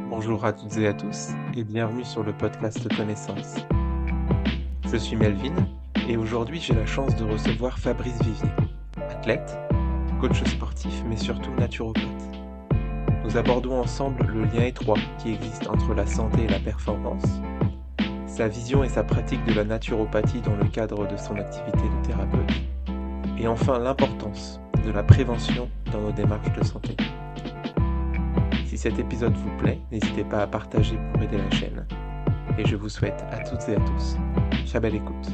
Bonjour à toutes et à tous et bienvenue sur le podcast Connaissance. Je suis Melvin et aujourd'hui j'ai la chance de recevoir Fabrice Vivier, athlète, coach sportif mais surtout naturopathe. Nous abordons ensemble le lien étroit qui existe entre la santé et la performance, sa vision et sa pratique de la naturopathie dans le cadre de son activité de thérapeute, et enfin l'importance de la prévention dans nos démarches de santé. Si cet épisode vous plaît, n'hésitez pas à partager pour aider la chaîne. Et je vous souhaite à toutes et à tous très belle écoute.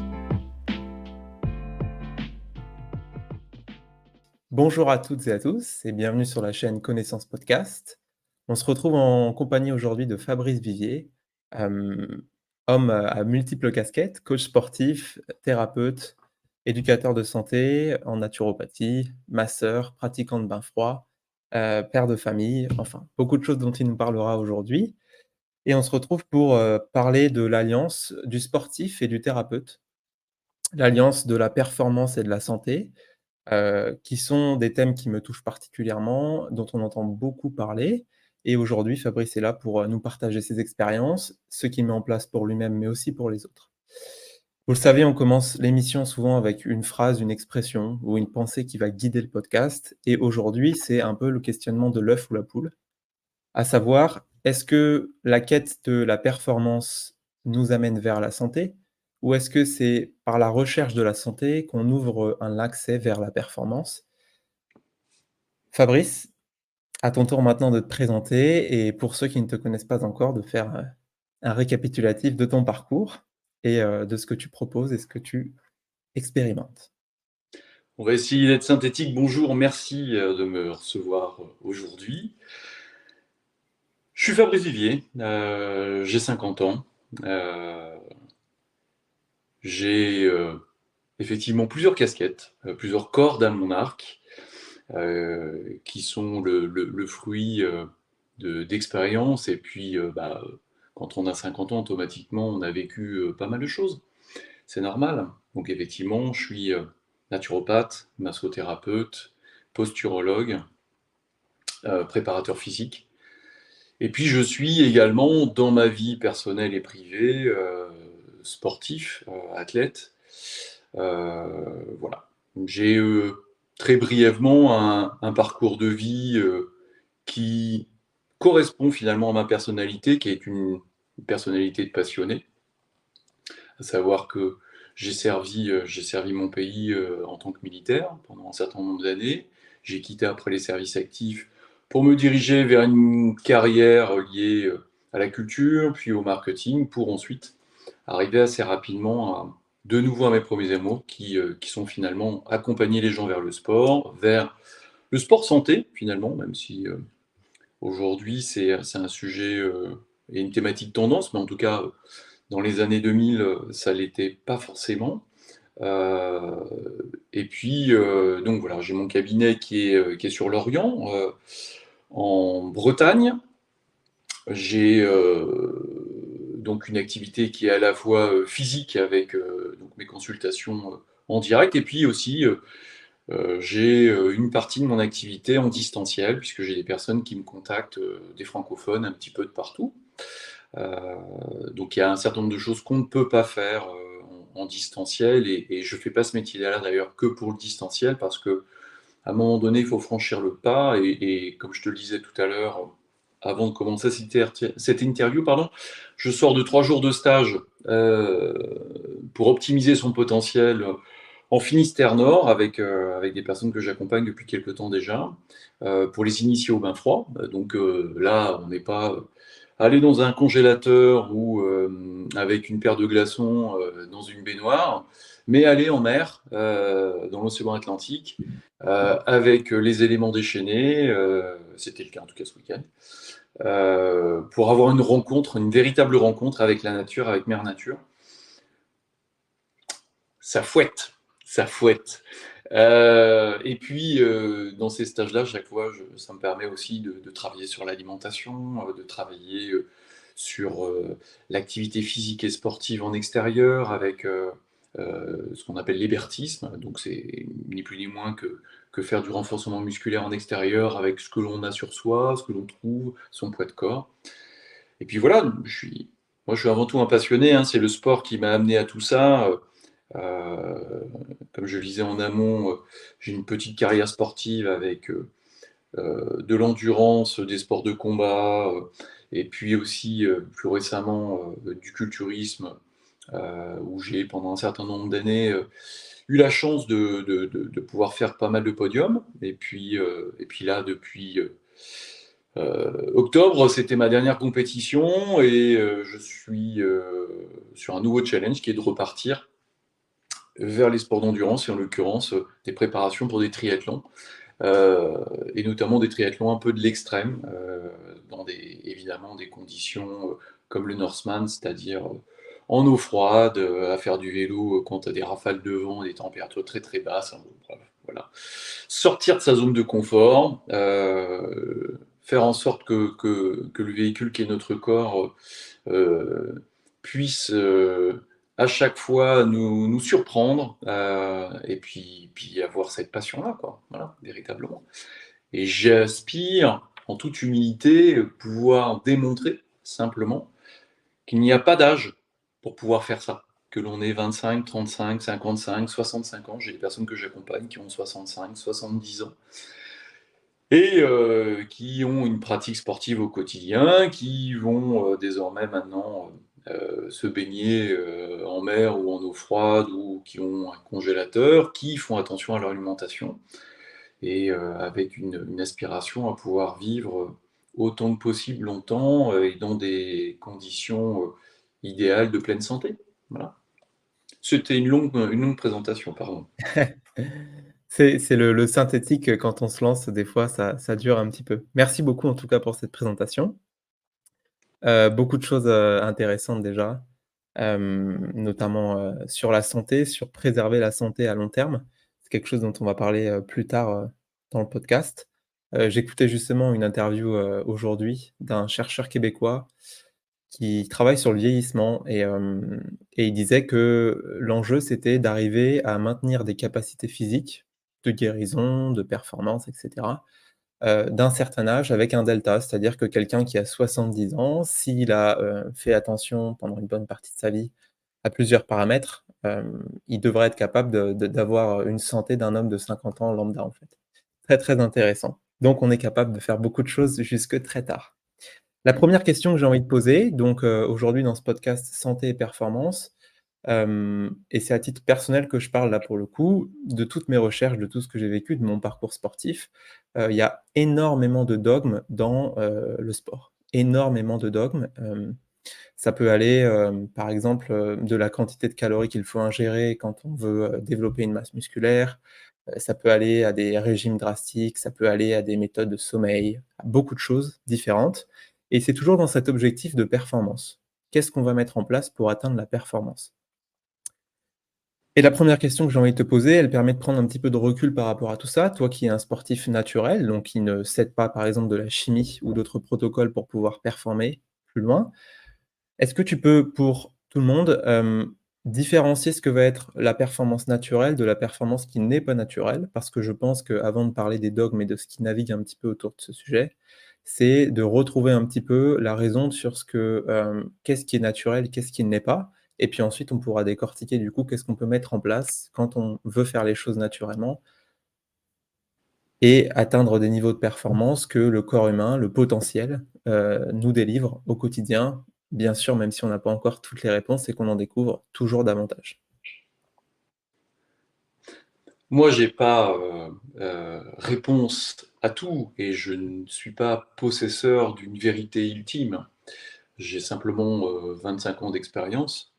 Bonjour à toutes et à tous et bienvenue sur la chaîne Connaissance Podcast. On se retrouve en compagnie aujourd'hui de Fabrice Vivier, homme à multiples casquettes, coach sportif, thérapeute, éducateur de santé en naturopathie, masseur, pratiquant de bain froid, père de famille, enfin beaucoup de choses dont il nous parlera aujourd'hui. Et on se retrouve pour parler de l'alliance du sportif et du thérapeute, l'alliance de la performance et de la santé, qui sont des thèmes qui me touchent particulièrement, dont on entend beaucoup parler. Et aujourd'hui, Fabrice est là pour nous partager ses expériences, ce qu'il met en place pour lui-même, mais aussi pour les autres. Vous le savez, on commence l'émission souvent avec une phrase, une expression ou une pensée qui va guider le podcast. Et aujourd'hui, c'est un peu le questionnement de l'œuf ou la poule. À savoir, est-ce que la quête de la performance nous amène vers la santé? Ou est-ce que c'est par la recherche de la santé qu'on ouvre un accès vers la performance? Fabrice, à ton tour maintenant de te présenter et pour ceux qui ne te connaissent pas encore, de faire, un récapitulatif de ton parcours et de ce que tu proposes et ce que tu expérimentes. On va essayer d'être synthétique. Bonjour, merci de me recevoir aujourd'hui. Je suis Fabrice Vivier, j'ai 50 ans. J'ai effectivement plusieurs casquettes, plusieurs cordes à mon arc, qui sont le fruit d'expériences. Et puis, quand on a 50 ans, automatiquement, on a vécu pas mal de choses. C'est normal. Donc effectivement, je suis naturopathe, massothérapeute, posturologue, préparateur physique. Et puis je suis également, dans ma vie personnelle et privée, sportif, athlète. Voilà. J'ai très brièvement un parcours de vie qui correspond finalement à ma personnalité, qui est une personnalité de passionné. À savoir que j'ai servi mon pays en tant que militaire pendant un certain nombre d'années. J'ai quitté après les services actifs pour me diriger vers une carrière liée à la culture, puis au marketing, pour ensuite arriver assez rapidement de nouveau à mes premiers amours, qui sont finalement accompagner les gens vers le sport santé, finalement, même si aujourd'hui c'est un sujet et une thématique tendance, mais en tout cas, dans les années 2000, ça l'était pas forcément. Euh, et puis, donc voilà, j'ai mon cabinet qui est sur l'Orient, en Bretagne. J'ai donc une activité qui est à la fois physique avec donc mes consultations en direct, et puis aussi j'ai une partie de mon activité en distanciel, puisque j'ai des personnes qui me contactent, des francophones un petit peu de partout. Euh, donc il y a un certain nombre de choses qu'on ne peut pas faire en distanciel, et je ne fais pas ce métier-là d'ailleurs que pour le distanciel, parce que à un moment donné, il faut franchir le pas, et comme je te le disais tout à l'heure, avant de commencer cette interview, pardon, je sors de 3 jours de stage euh, pour optimiser son potentiel en Finistère Nord avec des personnes que j'accompagne depuis quelques temps déjà, pour les initier au bain froid. Donc là, on n'est pas aller dans un congélateur ou avec une paire de glaçons dans une baignoire, mais aller en mer, dans l'océan Atlantique, avec les éléments déchaînés, c'était le cas en tout cas ce week-end, pour avoir une rencontre, une véritable rencontre avec la nature, avec Mère Nature. Ça fouette, ça fouette. Et puis, dans ces stages-là, chaque fois, ça me permet aussi de travailler sur l'alimentation, de travailler sur l'activité physique et sportive en extérieur, avec ce qu'on appelle l'hébertisme. Donc, c'est ni plus ni moins que faire du renforcement musculaire en extérieur avec ce que l'on a sur soi, ce que l'on trouve, son poids de corps. Et puis voilà, moi je suis avant tout un passionné, hein, c'est le sport qui m'a amené à tout ça. Comme je le disais en amont, j'ai une petite carrière sportive avec de l'endurance, des sports de combat, et puis aussi plus récemment du culturisme, où j'ai pendant un certain nombre d'années eu la chance de pouvoir faire pas mal de podiums. Et puis là, depuis octobre, c'était ma dernière compétition et je suis sur un nouveau challenge qui est de repartir vers les sports d'endurance et en l'occurrence des préparations pour des triathlons. Et notamment des triathlons un peu de l'extrême, dans évidemment des conditions comme le Norseman, c'est-à-dire en eau froide, à faire du vélo quand tu as des rafales de vent, des températures très très basses. Hein, bon, bref, voilà. Sortir de sa zone de confort, faire en sorte que le véhicule qui est notre corps puisse à chaque fois nous surprendre puis avoir cette passion-là, quoi. Voilà, véritablement. Et j'aspire, en toute humilité, pouvoir démontrer simplement qu'il n'y a pas d'âge pour pouvoir faire ça. Que l'on ait 25, 35, 55, 65 ans. J'ai des personnes que j'accompagne qui ont 65, 70 ans et qui ont une pratique sportive au quotidien, qui vont désormais maintenant se baigner en mer ou en eau froide ou qui ont un congélateur, qui font attention à leur alimentation et avec une aspiration à pouvoir vivre autant que possible longtemps et dans des conditions idéales de pleine santé. Voilà. C'était une longue présentation, pardon. C'est le synthétique, quand on se lance, des fois, ça dure un petit peu. Merci beaucoup, en tout cas, pour cette présentation. Beaucoup de choses, intéressantes déjà, notamment, sur la santé, sur préserver la santé à long terme. C'est quelque chose dont on va parler, plus tard, dans le podcast. J'écoutais justement une interview, aujourd'hui d'un chercheur québécois qui travaille sur le vieillissement et il disait que l'enjeu, c'était d'arriver à maintenir des capacités physiques, de guérison, de performance et cetera, d'un certain âge avec un delta. C'est-à-dire que quelqu'un qui a 70 ans, s'il a, fait attention pendant une bonne partie de sa vie à plusieurs paramètres, il devrait être capable d'avoir une santé d'un homme de 50 ans lambda, en fait. Très, très intéressant. Donc on est capable de faire beaucoup de choses jusque très tard. La première question que j'ai envie de poser, donc aujourd'hui dans ce podcast santé et performance, et c'est à titre personnel que je parle là pour le coup, de toutes mes recherches, de tout ce que j'ai vécu, de mon parcours sportif, il y a énormément de dogmes dans, le sport. Énormément de dogmes, ça peut aller, par exemple, de la quantité de calories qu'il faut ingérer quand on veut, développer une masse musculaire, ça peut aller à des régimes drastiques, ça peut aller à des méthodes de sommeil, à beaucoup de choses différentes et c'est toujours dans cet objectif de performance. Qu'est-ce qu'on va mettre en place pour atteindre la performance? Et la première question que j'ai envie de te poser, elle permet de prendre un petit peu de recul par rapport à tout ça. Toi qui es un sportif naturel, donc qui ne cède pas par exemple de la chimie ou d'autres protocoles pour pouvoir performer plus loin. Est-ce que tu peux, pour tout le monde, différencier ce que va être la performance naturelle de la performance qui n'est pas naturelle? Parce que je pense qu'avant de parler des dogmes et de ce qui navigue un petit peu autour de ce sujet, c'est de retrouver un petit peu la raison sur ce que, qu'est-ce qui est naturel, qu'est-ce qui ne l'est pas? Et puis ensuite, on pourra décortiquer du coup, qu'est-ce qu'on peut mettre en place quand on veut faire les choses naturellement et atteindre des niveaux de performance que le corps humain, le potentiel, nous délivre au quotidien. Bien sûr, même si on n'a pas encore toutes les réponses et qu'on en découvre toujours davantage. Moi, j'ai pas réponse à tout et je ne suis pas possesseur d'une vérité ultime. J'ai simplement 25 ans d'expérience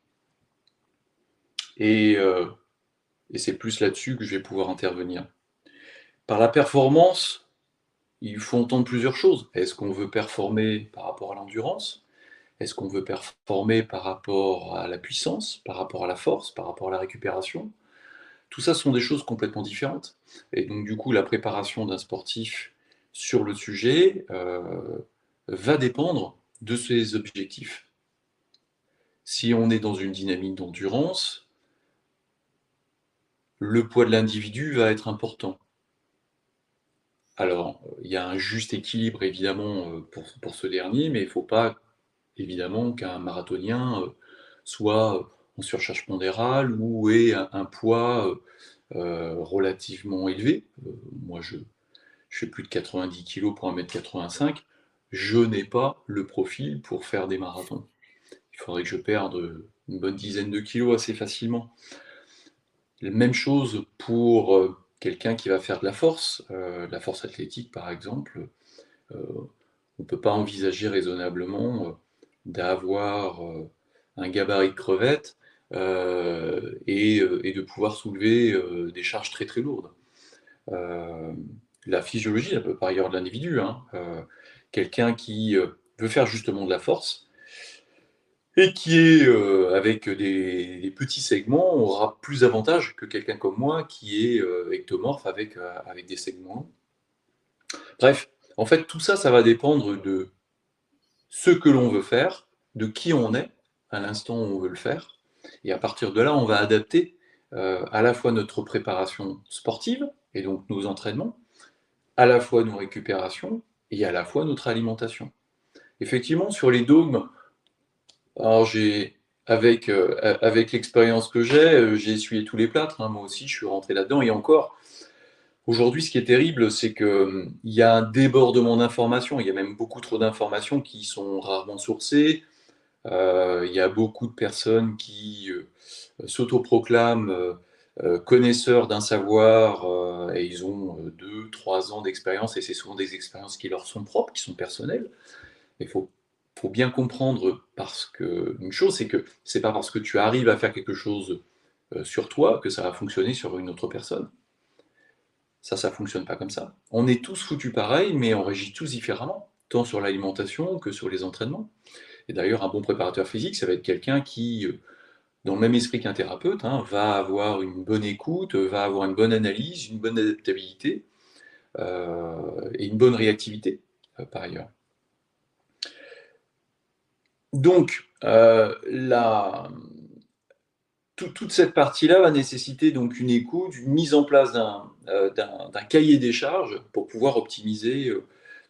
et, euh, et c'est plus là-dessus que je vais pouvoir intervenir. Par la performance, il faut entendre plusieurs choses. Est-ce qu'on veut performer par rapport à l'endurance? Est-ce qu'on veut performer par rapport à la puissance, par rapport à la force, par rapport à la récupération? Tout ça sont des choses complètement différentes. Et donc, du coup, la préparation d'un sportif sur le sujet va dépendre de ses objectifs. Si on est dans une dynamique d'endurance, le poids de l'individu va être important. Alors, il y a un juste équilibre, évidemment, pour ce dernier, mais il ne faut pas évidemment qu'un marathonien soit en surcharge pondérale ou ait un poids relativement élevé. Moi, je fais plus de 90 kg pour 1,85 m. Je n'ai pas le profil pour faire des marathons. Il faudrait que je perde une bonne dizaine de kilos assez facilement. La même chose pour quelqu'un qui va faire de la force athlétique par exemple. On ne peut pas envisager raisonnablement d'avoir un gabarit de crevette et de pouvoir soulever des charges très très lourdes. La physiologie, elle peut par ailleurs de l'individu. Quelqu'un qui veut faire justement de la force et qui est avec des petits segments aura plus d'avantages que quelqu'un comme moi qui est ectomorphe avec des segments longs. Bref, en fait, tout ça, ça va dépendre de ce que l'on veut faire, de qui on est à l'instant où on veut le faire. Et à partir de là, on va adapter à la fois notre préparation sportive, et donc nos entraînements, à la fois nos récupérations, et à la fois notre alimentation. Effectivement, sur les dogmes, alors avec l'expérience que j'ai essuyé tous les plâtres, moi aussi je suis rentré là-dedans, et encore, aujourd'hui, ce qui est terrible, c'est qu'il y a un débordement d'informations, il y a même beaucoup trop d'informations qui sont rarement sourcées. Il y a beaucoup de personnes qui s'autoproclament connaisseurs d'un savoir et ils ont 2, 3 ans d'expérience et c'est souvent des expériences qui leur sont propres, qui sont personnelles. Il faut bien comprendre parce que une chose, c'est que c'est pas parce que tu arrives à faire quelque chose sur toi que ça va fonctionner sur une autre personne. Ça fonctionne pas comme ça. On est tous foutus pareil, mais on régit tous différemment, tant sur l'alimentation que sur les entraînements. Et d'ailleurs, un bon préparateur physique, ça va être quelqu'un qui, dans le même esprit qu'un thérapeute, va avoir une bonne écoute, va avoir une bonne analyse, une bonne adaptabilité et une bonne réactivité, par ailleurs. Donc, toute cette partie-là va nécessiter donc une écoute, une mise en place d'un cahier des charges pour pouvoir optimiser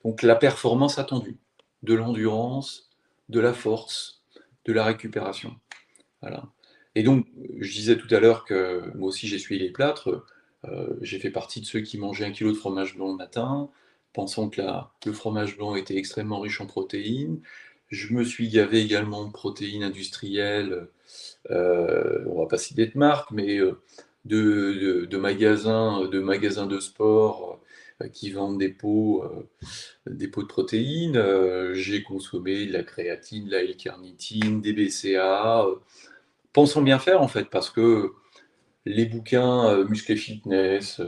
donc la performance attendue, de l'endurance, de la force, de la récupération. Voilà. Et donc, je disais tout à l'heure que moi aussi j'ai essuyé les plâtres. J'ai fait partie de ceux qui mangeaient 1 kilo de fromage blanc le matin, pensant que le fromage blanc était extrêmement riche en protéines. Je me suis gavé également de protéines industrielles, on va pas citer de marque, mais de magasins de sport qui vendent des pots de protéines. J'ai consommé de la créatine, de la L-carnitine, des BCAA, pensons bien faire en fait, parce que les bouquins Muscle et Fitness,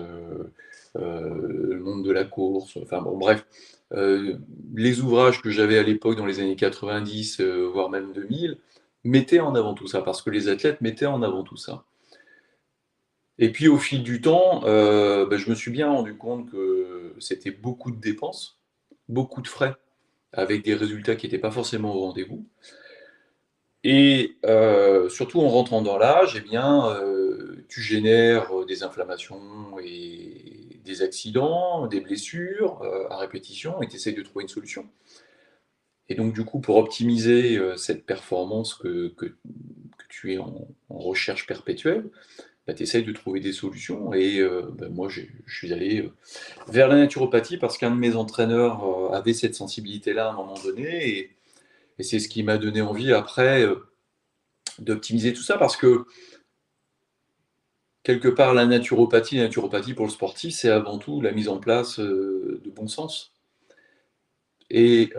le monde de la course, enfin bon, bref, les ouvrages que j'avais à l'époque dans les années 90, voire même 2000, mettaient en avant tout ça, parce que les athlètes mettaient en avant tout ça. Et puis au fil du temps, je me suis bien rendu compte que c'était beaucoup de dépenses, beaucoup de frais, avec des résultats qui n'étaient pas forcément au rendez-vous. Et surtout en rentrant dans l'âge, eh bien, tu génères des inflammations et des accidents, des blessures à répétition, et tu essayes de trouver une solution. Et donc, du coup, pour optimiser cette performance que tu es en recherche perpétuelle, tu essayes de trouver des solutions. Et moi, je suis allé vers la naturopathie parce qu'un de mes entraîneurs avait cette sensibilité-là à un moment donné. Et c'est ce qui m'a donné envie après d'optimiser tout ça parce que quelque part la naturopathie pour le sportif, c'est avant tout la mise en place de bon sens et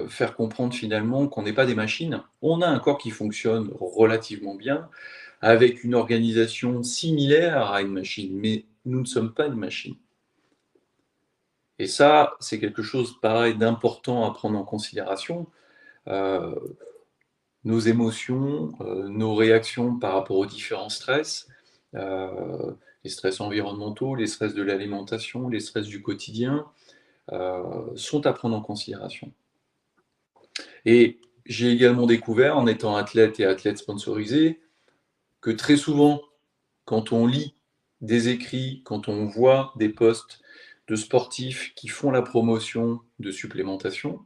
faire comprendre finalement qu'on n'est pas des machines. On a un corps qui fonctionne relativement bien avec une organisation similaire à une machine, mais nous ne sommes pas une machine. Et ça, c'est quelque chose pareil d'important à prendre en considération. Euh, nos émotions, nos réactions par rapport aux différents stress, les stress environnementaux, les stress de l'alimentation, les stress du quotidien, sont à prendre en considération. Et j'ai également découvert, en étant athlète et athlète sponsorisé, que très souvent, quand on lit des écrits, quand on voit des posts de sportifs qui font la promotion de supplémentation,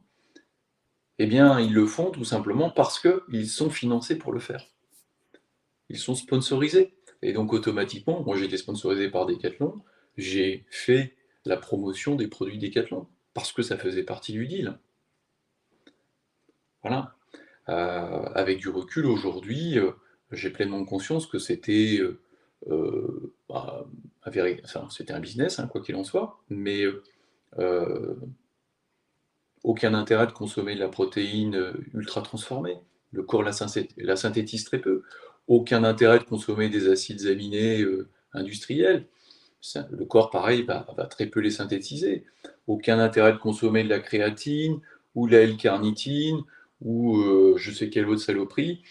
Eh bien, ils le font tout simplement parce qu'ils sont financés pour le faire. Ils sont sponsorisés. Et donc automatiquement, moi j'ai été sponsorisé par Decathlon, j'ai fait la promotion des produits Decathlon, parce que ça faisait partie du deal. Voilà. Avec du recul aujourd'hui, j'ai pleinement conscience que c'était enfin, c'était un business, hein, quoi qu'il en soit, mais aucun intérêt de consommer de la protéine ultra transformée. Le corps la synthétise très peu. Aucun intérêt de consommer des acides aminés industriels. Le corps, pareil, va très peu les synthétiser. Aucun intérêt de consommer de la créatine ou de la L-carnitine ou je sais quelle autre saloperie,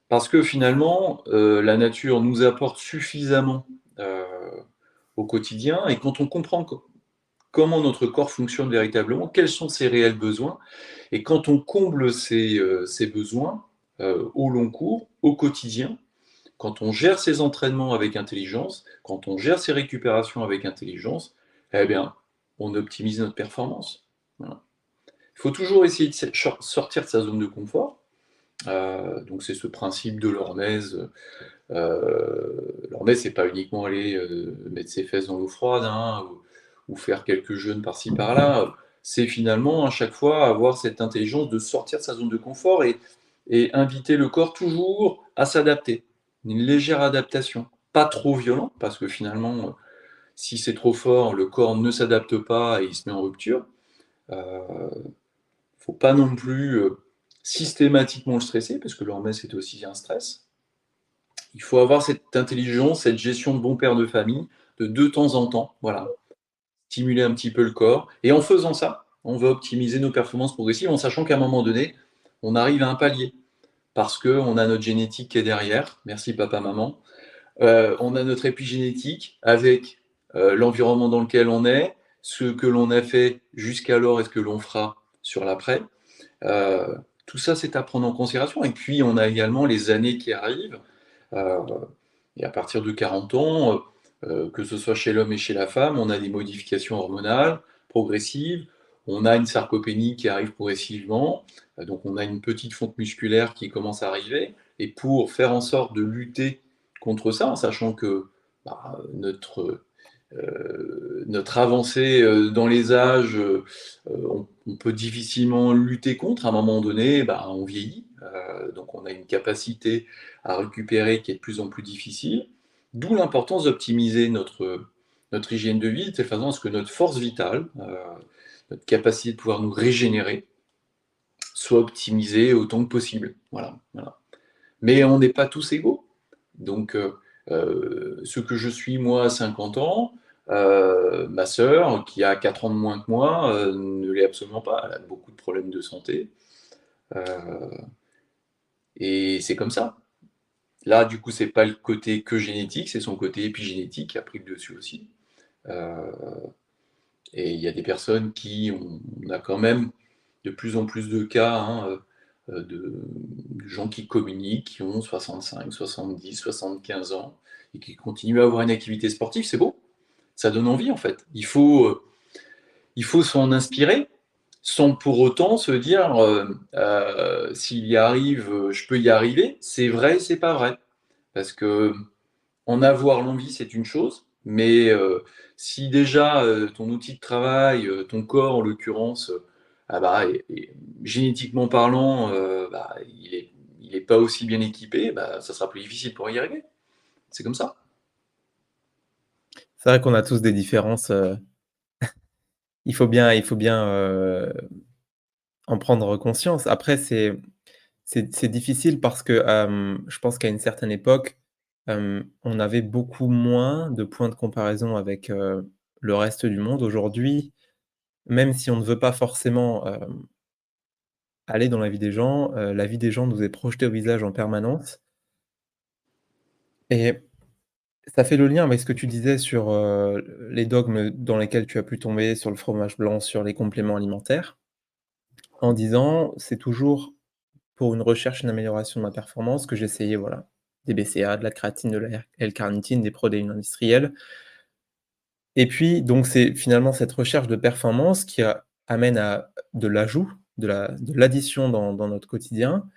parce que finalement, la nature nous apporte suffisamment euh, au quotidien, et quand on comprend comment notre corps fonctionne véritablement, quels sont ses réels besoins, et quand on comble ces besoins au long cours, au quotidien, quand on gère ses entraînements avec intelligence, quand on gère ses récupérations avec intelligence, eh bien, on optimise notre performance. Voilà. Il faut toujours essayer de sortir de sa zone de confort. Donc c'est ce principe de l'hormèse. L'hormèse, c'est pas uniquement aller mettre ses fesses dans l'eau froide, hein, ou faire quelques jeûnes par-ci par-là. C'est finalement à chaque fois avoir cette intelligence de sortir de sa zone de confort et inviter le corps toujours à s'adapter. Une légère adaptation, pas trop violent, parce que finalement, si c'est trop fort, le corps ne s'adapte pas et il se met en rupture. Euh, Faut pas non plus systématiquement le stresser, parce que l'hormèse c'est aussi un stress. Il faut avoir cette intelligence, cette gestion de bon père de famille, de temps en temps, voilà, stimuler un petit peu le corps. Et en faisant ça, on va optimiser nos performances progressives en sachant qu'à un moment donné, on arrive à un palier. Parce qu'on a notre génétique qui est derrière, merci papa, maman. On a notre épigénétique avec l'environnement dans lequel on est, ce que l'on a fait jusqu'alors et ce que l'on fera sur l'après. Euh, Tout ça, c'est à prendre en considération. Et puis, on a également les années qui arrivent. Euh, et à partir de 40 ans, que ce soit chez l'homme et chez la femme, on a des modifications hormonales progressives, on a une sarcopénie qui arrive progressivement, donc on a une petite fonte musculaire qui commence à arriver, et pour faire en sorte de lutter contre ça, en sachant que notre avancée dans les âges, on peut difficilement lutter contre. À un moment donné, on vieillit, donc on a une capacité à récupérer qui est de plus en plus difficile. D'où l'importance d'optimiser notre hygiène de vie, de telle façon à ce que notre force vitale, notre capacité de pouvoir nous régénérer, soit optimisée autant que possible. Voilà, voilà. Mais on n'est pas tous égaux. Donc, ce que je suis moi à 50 ans, ma sœur, qui a 4 ans de moins que moi, ne l'est absolument pas. Elle a beaucoup de problèmes de santé. Euh, et c'est comme ça. Là, du coup, c'est pas le côté que génétique, c'est son côté épigénétique qui a pris le dessus aussi. Euh, et il y a des personnes on a quand même de plus en plus de cas, hein, de gens qui communiquent, qui ont 65, 70, 75 ans, et qui continuent à avoir une activité sportive, c'est beau. Ça donne envie, en fait. Il faut s'en inspirer, sans pour autant se dire s'il y arrive, je peux y arriver. C'est vrai, c'est pas vrai. Parce que en avoir l'envie, c'est une chose, mais si déjà ton outil de travail, ton corps en l'occurrence, génétiquement parlant, il est pas aussi bien équipé, ça sera plus difficile pour y arriver. C'est comme ça. C'est vrai qu'on a tous des différences, il faut bien, en prendre conscience. Après c'est difficile parce que, je pense qu'à une certaine époque, on avait beaucoup moins de points de comparaison avec, le reste du monde. Aujourd'hui, même si on ne veut pas forcément, aller dans la vie des gens nous est projetée au visage en permanence et ça fait le lien avec ce que tu disais sur, les dogmes dans lesquels tu as pu tomber, sur le fromage blanc, sur les compléments alimentaires, en disant: «C'est toujours pour une recherche, une amélioration de ma performance que j'essayais, voilà, des BCAA, de la créatine, de la L-carnitine, des protéines industrielles» et puis donc c'est finalement cette recherche de performance qui amène à de l'ajout de l'addition dans notre quotidien.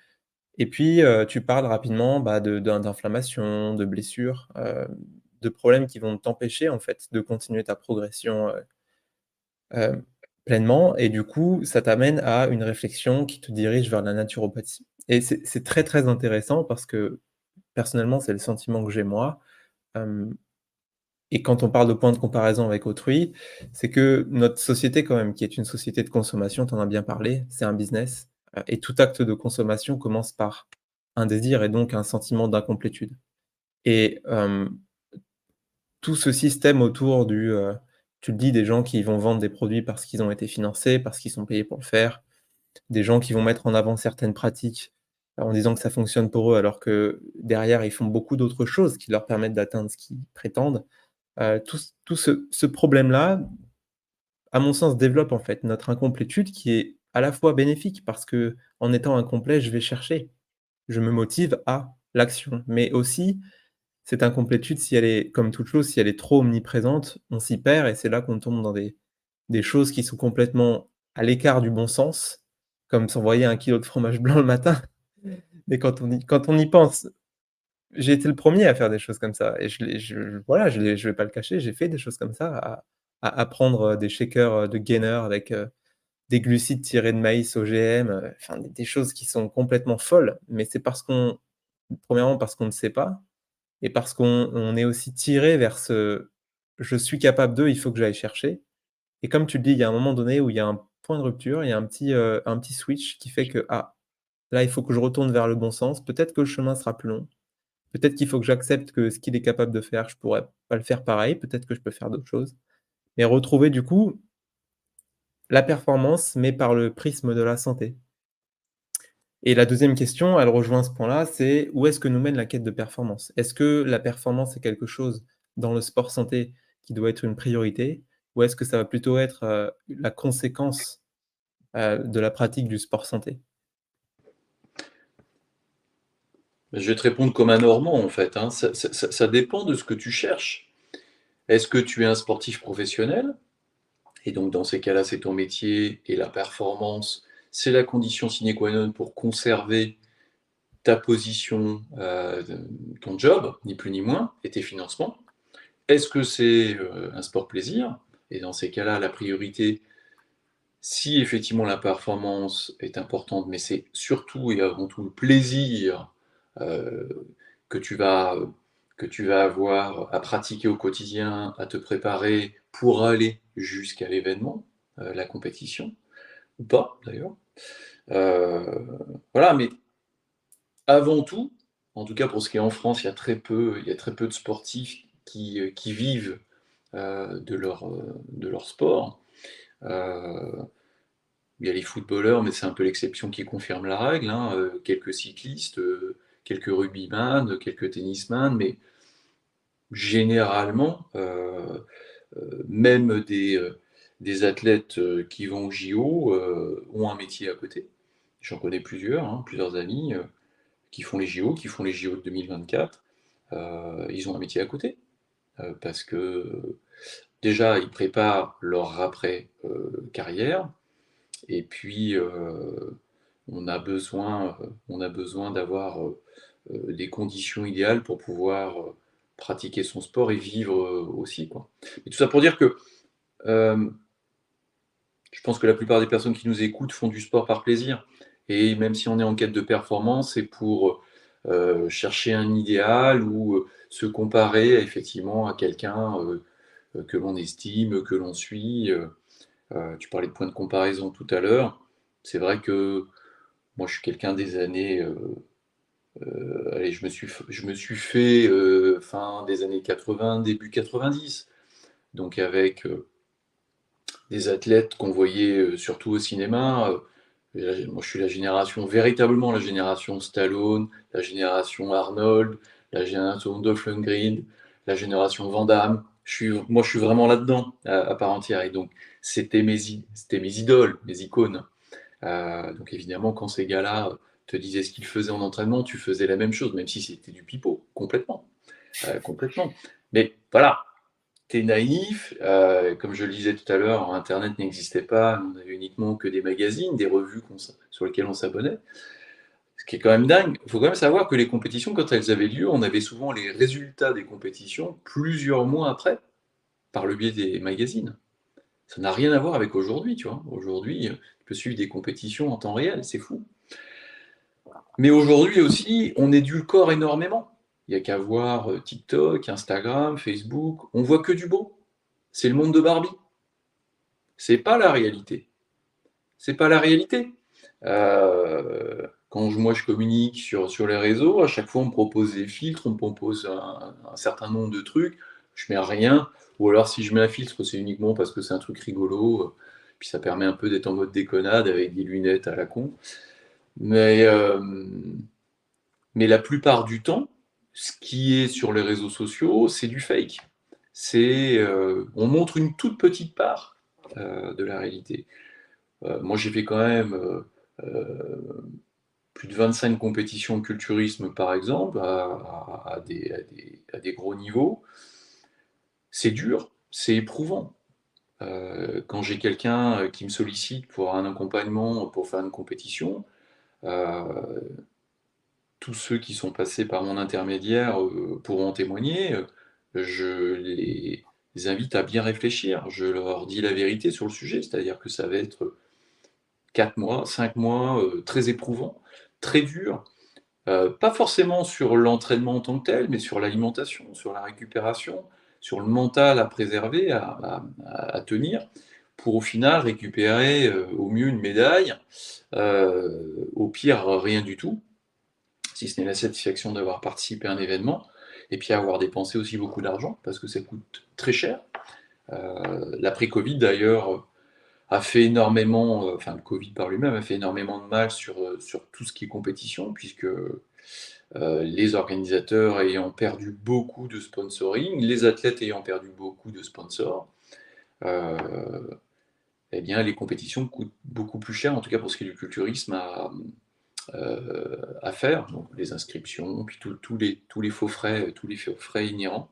Et puis, tu parles rapidement, bah, d'inflammation, de blessures, de problèmes qui vont t'empêcher, en fait, de continuer ta progression, hem, pleinement et du coup, ça t'amène à une réflexion qui te dirige vers la naturopathie et c'est très, très intéressant parce que, personnellement, c'est le sentiment que j'ai moi, hem et quand on parle de point de comparaison avec autrui, c'est que notre société quand même, qui est une société de consommation, tu en as bien parlé, c'est un business, et tout acte de consommation commence par un désir et donc un sentiment d'incomplétude et tout ce système autour tu le dis, des gens qui vont vendre des produits parce qu'ils ont été financés, parce qu'ils sont payés pour le faire, des gens qui vont mettre en avant certaines pratiques, en disant que ça fonctionne pour eux alors que derrière, ils font beaucoup d'autres choses qui leur permettent d'atteindre ce qu'ils prétendent. Tout ce problème-là, à mon sens, développe en fait notre incomplétude qui est à la fois bénéfique parce qu'en étant incomplet, je vais chercher, je me motive à l'action. Mais aussi, cette incomplétude, si elle est comme toute chose, si elle est trop omniprésente, on s'y perd et c'est là qu'on tombe dans des choses qui sont complètement à l'écart du bon sens, comme s'envoyer 1 kilo de fromage blanc le matin. Mais quand on y pense, j'ai été le premier à faire des choses comme ça et je voilà, je vais pas le cacher, j'ai fait des choses comme ça, à prendre, des shakers, de gainers avec, des glucides tirés de maïs OGM, enfin des choses qui sont complètement folles. Mais c'est parce qu'on premièrement parce qu'on ne sait pas et parce qu'on est aussi tiré vers ce: «Je suis capable de, il faut que j'aille chercher» et comme tu le dis, il y a un moment donné où il y a un point de rupture, il y a un petit switch qui fait que: «Ah, là, il faut que je retourne vers le bon sens. Peut-être que le chemin sera plus long». Peut-être qu'il faut que j'accepte que ce qu'il est capable de faire, je pourrais pas le faire pareil, peut-être que je peux faire d'autres choses. Mais retrouver du coup la performance, mais par le prisme de la santé. Et la deuxième question, elle rejoint ce point-là, c'est où est-ce que nous mène la quête de performance? Est-ce que la performance est quelque chose dans le sport santé qui doit être une priorité? Ou est-ce que ça va plutôt être, la conséquence, de la pratique du sport santé? Je vais te répondre comme un Normand, en fait, hein. Ça dépend de ce que tu cherches. Est-ce que tu es un sportif professionnel? Et donc dans ces cas-là, c'est ton métier et la performance, c'est la condition sine qua non pour conserver ta position, ton job, ni plus ni moins, et tes financements. Est-ce que c'est, un sport plaisir? Et dans ces cas-là, la priorité, si effectivement la performance est importante, mais c'est surtout et avant tout le plaisir, heu, que tu vas, que tu vas avoir à pratiquer au quotidien, à te préparer pour aller jusqu'à l'événement, la compétition ou pas d'ailleurs. Heu, voilà, mais avant tout, en tout cas pour ce qui est en France, il y a très peu de sportifs qui vivent, de leur sport. Heu, il y a les footballeurs, mais c'est un peu l'exception qui confirme la règle, hein, quelques cyclistes, quelques rugbyman, quelques tennisman, mais généralement, même des athlètes, qui vont aux JO, ont un métier à côté. J'en connais plusieurs, hein, plusieurs amis, qui font les JO, qui font les JO de 2024. Ils ont un métier à côté, parce que, déjà, ils préparent leur après, carrière et puis, on a besoin d'avoir, les conditions idéales pour pouvoir, pratiquer son sport et vivre, aussi, quoi. Et tout ça pour dire que, hem, je pense que la plupart des personnes qui nous écoutent font du sport par plaisir et même si on est en quête de performance, c'est pour, chercher un idéal ou, se comparer effectivement à quelqu'un, que l'on estime, que l'on suit, tu parlais de points de comparaison tout à l'heure. C'est vrai que moi, je suis quelqu'un des années, allez, je me suis fait, fin des années 80, début 90, donc avec, des athlètes qu'on voyait, surtout au cinéma, moi je suis la génération véritablement la génération Stallone, la génération Arnold, la génération Dolph Lundgren, la génération Van Damme. Je suis vraiment là-dedans, à part entière et donc c'était mes idoles, mes icônes. Donc évidemment quand ces gars-là, te disaient ce qu'ils faisaient en entraînement, tu faisais la même chose, même si c'était du pipeau, complètement, complètement. Mais voilà, tu es naïf, comme je le disais tout à l'heure, internet n'existait pas, on avait uniquement que des magazines, des revues sur lesquelles on s'abonnait. Ce qui est quand même dingue. Il faut quand même savoir que les compétitions, quand elles avaient lieu, on avait souvent les résultats des compétitions plusieurs mois après, par le biais des magazines. Ça n'a rien à voir avec aujourd'hui, tu vois? Aujourd'hui, tu peux suivre des compétitions en temps réel, c'est fou. Mais aujourd'hui aussi, on édulcore énormément. Il n'y a qu'à voir TikTok, Instagram, Facebook, on voit que du beau. C'est le monde de Barbie. C'est pas la réalité. C'est pas la réalité. Quand moi je communique sur les réseaux, à chaque fois on me propose des filtres, on me propose un certain nombre de trucs, je mets rien, ou alors si je mets un filtre, c'est uniquement parce que c'est un truc rigolo, puis ça permet un peu d'être en mode déconnade avec des lunettes à la con. Mais, euh, mais la plupart du temps, ce qui est sur les réseaux sociaux, c'est du fake. On montre une toute petite part de la réalité. Moi, j'ai fait quand même plus de 25 compétitions de culturisme, par exemple, à des gros niveaux. C'est dur, c'est éprouvant. Quand j'ai quelqu'un qui me sollicite pour un accompagnement, pour faire une compétition, euh, tous ceux qui sont passés par mon intermédiaire pourront témoigner. Je les invite à bien réfléchir. Je leur dis la vérité sur le sujet, c'est-à-dire que ça va être 4 mois, 5 mois très éprouvants, très durs. Pas forcément sur l'entraînement en tant que tel, mais sur l'alimentation, sur la récupération, sur le mental à préserver, à tenir, pour au final récupérer au mieux une médaille, au pire rien du tout, si ce n'est la satisfaction d'avoir participé à un événement, et puis avoir dépensé aussi beaucoup d'argent, parce que ça coûte très cher. L'après-Covid d'ailleurs a fait énormément, enfin le Covid par lui-même a fait énormément de mal sur tout ce qui est compétition, puisque les organisateurs ayant perdu beaucoup de sponsoring, les athlètes ayant perdu beaucoup de sponsors, euh, eh bien les compétitions coûtent beaucoup plus cher, en tout cas pour ce qui est du culturisme, à faire, donc les inscriptions, puis tous les faux frais inhérents.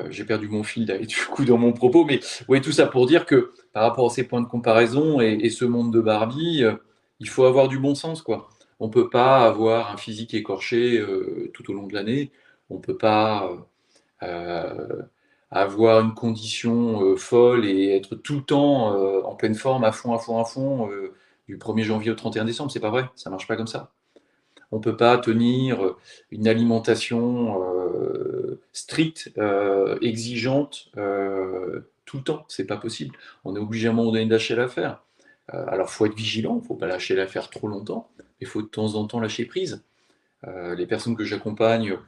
J'ai perdu mon fil là, et du coup dans mon propos, mais ouais, tout ça pour dire que par rapport à ces points de comparaison et ce monde de Barbie, il faut avoir du bon sens, quoi. On peut pas avoir un physique écorché tout au long de l'année. On peut pas euh, avoir une condition folle et être tout le temps en pleine forme, à fond, à fond, à fond, du 1er janvier au 31 décembre. C'est pas vrai, ça marche pas comme ça. On ne peut pas tenir une alimentation stricte, exigeante tout le temps. C'est pas possible. On est obligé à un moment donné de lâcher l'affaire. Alors, il faut être vigilant, il ne faut pas lâcher l'affaire trop longtemps, mais il faut de temps en temps lâcher prise. Les personnes que j'accompagne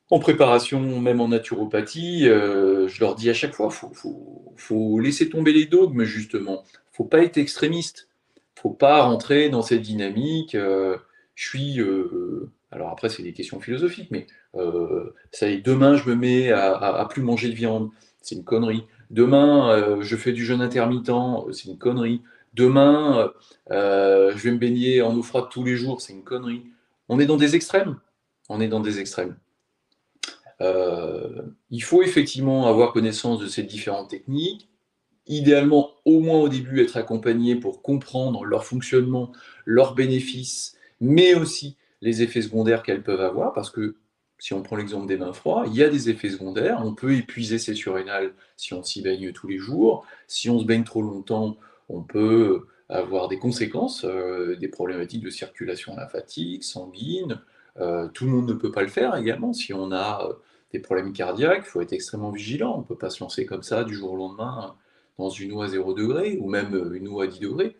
en préparation, même en naturopathie, je leur dis à chaque fois, faut laisser tomber les dogmes, justement. Faut pas être extrémiste. Faut pas rentrer dans cette dynamique. Alors après, c'est des questions philosophiques, mais ça y est, demain, je me mets à plus manger de viande. C'est une connerie. Demain, je fais du jeûne intermittent. C'est une connerie. Demain, je vais me baigner en eau froide tous les jours. C'est une connerie. On est dans des extrêmes. On est dans des extrêmes. Il faut effectivement avoir connaissance de ces différentes techniques, idéalement au moins au début être accompagné pour comprendre leur fonctionnement, leurs bénéfices, mais aussi les effets secondaires qu'elles peuvent avoir, parce que si on prend l'exemple des bains froids, il y a des effets secondaires, on peut épuiser ses surrénales si on s'y baigne tous les jours, si on se baigne trop longtemps, on peut avoir des conséquences, des problématiques de circulation lymphatique, sanguine, tout le monde ne peut pas le faire également si on a des problèmes cardiaques, il faut être extrêmement vigilant, on ne peut pas se lancer comme ça du jour au lendemain dans une eau à 0 degré ou même une eau à 10 degrés.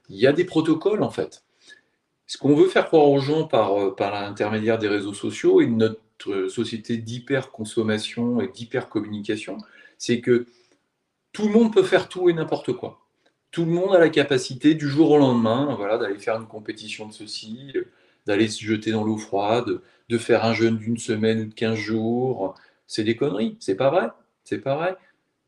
Il y a des protocoles en fait. Ce qu'on veut faire croire aux gens par l'intermédiaire des réseaux sociaux et de notre société d'hyper-consommation et d'hyper-communication, c'est que tout le monde peut faire tout et n'importe quoi. Tout le monde a la capacité du jour au lendemain, voilà, d'aller faire une compétition de ceci, d'aller se jeter dans l'eau froide, de faire un jeûne d'une semaine ou de 15 jours. C'est des conneries, c'est pas vrai. C'est pas vrai.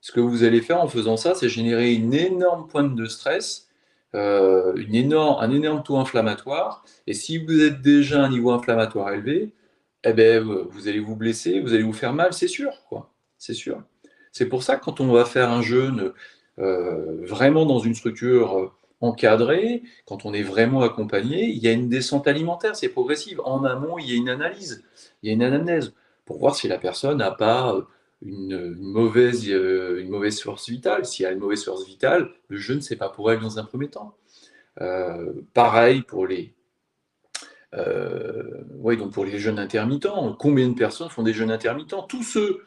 Ce que vous allez faire en faisant ça, c'est générer une énorme pointe de stress, un énorme taux inflammatoire. Et si vous êtes déjà à un niveau inflammatoire élevé, eh ben, vous allez vous blesser, vous allez vous faire mal, c'est sûr, quoi. c'est sûr. C'est pour ça que quand on va faire un jeûne vraiment dans une structure encadrée, quand on est vraiment accompagné, il y a une descente alimentaire, c'est progressif. En amont, il y a une analyse, il y a une anamnèse pour voir si la personne n'a pas une mauvaise force vitale. Si elle a une mauvaise force vitale, le jeûne, c'est pas pour elle dans un premier temps. Pareil pour ouais, donc pour les jeûnes intermittents. Combien de personnes font des jeûnes intermittents? Tous ceux,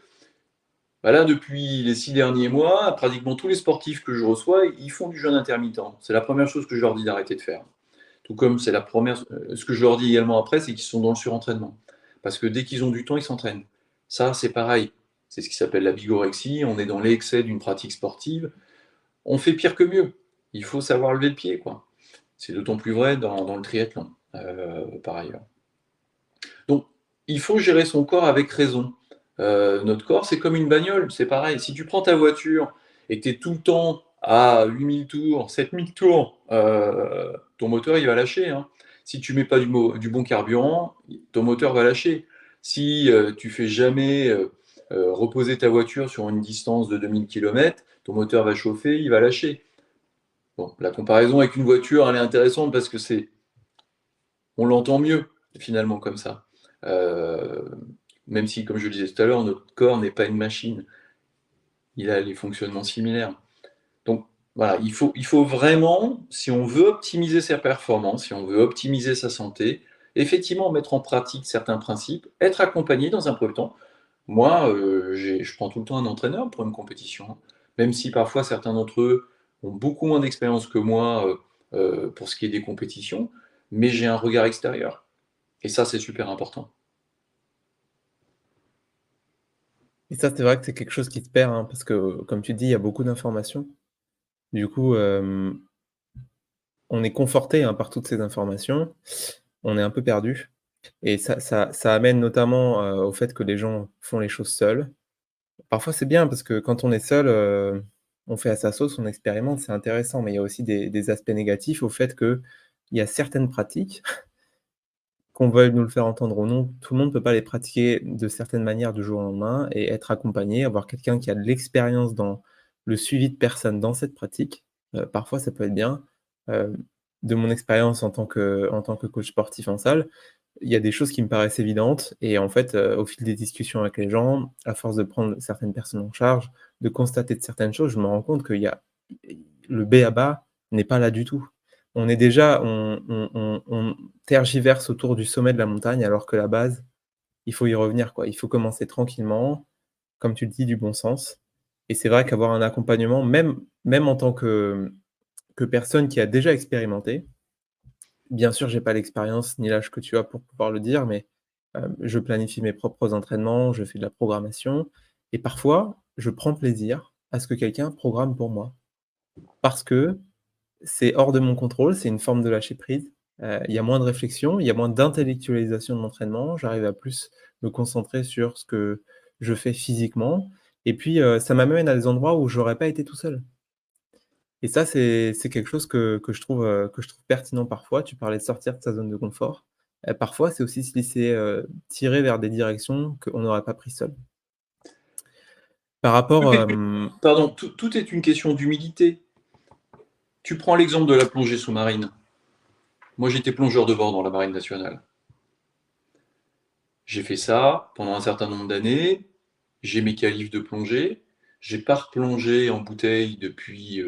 voilà, depuis les 6 derniers mois, pratiquement tous les sportifs que je reçois, ils font du jeûne intermittent. C'est la première chose que je leur dis d'arrêter de faire. Tout comme c'est la première, ce que je leur dis également après, c'est qu'ils sont dans le surentraînement. Parce que dès qu'ils ont du temps, ils s'entraînent. Ça, c'est pareil. C'est ce qui s'appelle la bigorexie. On est dans l'excès d'une pratique sportive. On fait pire que mieux. Il faut savoir lever le pied, quoi. C'est d'autant plus vrai dans le triathlon, par ailleurs. Donc, il faut gérer son corps avec raison. Notre corps, c'est comme une bagnole, c'est pareil. Si tu prends ta voiture et que tu es tout le temps à 8000 tours, 7000 tours, ton moteur, il va lâcher, hein. Si tu mets pas du bon carburant, ton moteur va lâcher. Si tu fais jamais reposer ta voiture sur une distance de 2000 km, ton moteur va chauffer, il va lâcher. Bon, la comparaison avec une voiture, elle est intéressante parce que on l'entend mieux finalement comme ça. Euh, Même si, comme je le disais tout à l'heure, notre corps n'est pas une machine, il a les fonctionnements similaires. Donc voilà, il faut vraiment, si on veut optimiser ses performances, si on veut optimiser sa santé, effectivement mettre en pratique certains principes, être accompagné dans un premier temps. Moi, je prends tout le temps un entraîneur pour une compétition, même si parfois certains d'entre eux ont beaucoup moins d'expérience que moi pour ce qui est des compétitions, mais j'ai un regard extérieur. Et ça, c'est super important. Et ça, c'est vrai que c'est quelque chose qui se perd, hein, parce que, comme tu dis, il y a beaucoup d'informations. Du coup, on est conforté, hein, par toutes ces informations. On est un peu perdu et ça amène notamment, au fait que les gens font les choses seuls. Parfois, c'est bien parce que quand on est seul, on fait à sa sauce, on expérimente, c'est intéressant, mais il y a aussi des aspects négatifs au fait qu'il y a certaines pratiques, qu'on veuille nous le faire entendre ou non, tout le monde ne peut pas les pratiquer de certaines manières du jour au lendemain et être accompagné, avoir quelqu'un qui a de l'expérience dans le suivi de personnes dans cette pratique, parfois ça peut être bien. Heu, de mon expérience en tant que coach sportif en salle, il y a des choses qui me paraissent évidentes et en fait, au fil des discussions avec les gens, à force de prendre certaines personnes en charge, de constater de certaines choses, je me rends compte qu'il y a le b.a-ba n'est pas là du tout. On est déjà on tergiverse autour du sommet de la montagne alors que la base, il faut y revenir, quoi. Il faut commencer tranquillement, comme tu le dis, du bon sens et c'est vrai qu'avoir un accompagnement, même en tant que personne qui a déjà expérimenté. Bien sûr, j'ai pas l'expérience ni l'âge que tu as pour pouvoir le dire, mais, je planifie mes propres entraînements, je fais de la programmation et parfois, je prends plaisir à ce que quelqu'un programme pour moi. Parce que c'est hors de mon contrôle, c'est une forme de lâcher prise. Il y a moins de réflexion, il y a moins d'intellectualisation de l'entraînement, j'arrive à plus me concentrer sur ce que je fais physiquement et puis, ça m'amène à des endroits où j'aurais pas été tout seul. Et ça, c'est quelque chose que je trouve pertinent parfois. Tu parlais de sortir de sa zone de confort. Parfois, c'est aussi se laisser, tirer vers des directions qu'on n'aurait pas pris seul. Par Tout rapport, est, pardon, tout est une question d'humilité. Tu prends l'exemple de la plongée sous-marine. Moi, j'étais plongeur de bord dans la marine nationale. J'ai fait ça pendant un certain nombre d'années. J'ai mes qualifs de plongée. J'ai pas replongé en bouteille depuis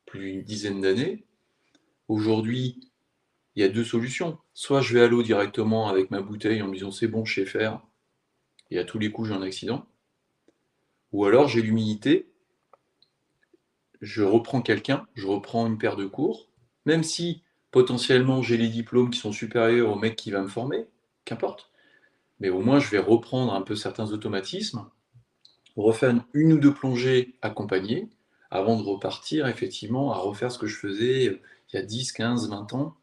plus d'une dizaine d'années. Aujourd'hui, il y a deux solutions. Soit je vais à l'eau directement avec ma bouteille en me disant c'est bon, je sais faire, et à tous les coups j'ai un accident. Ou alors j'ai l'humilité, je reprends quelqu'un, je reprends une paire de cours, même si potentiellement j'ai les diplômes qui sont supérieurs au mec qui va me former, qu'importe. Mais au moins je vais reprendre un peu certains automatismes, refaire une ou deux plongées accompagnées, avant de repartir effectivement à refaire ce que je faisais il y a 10, 15, 20 ans.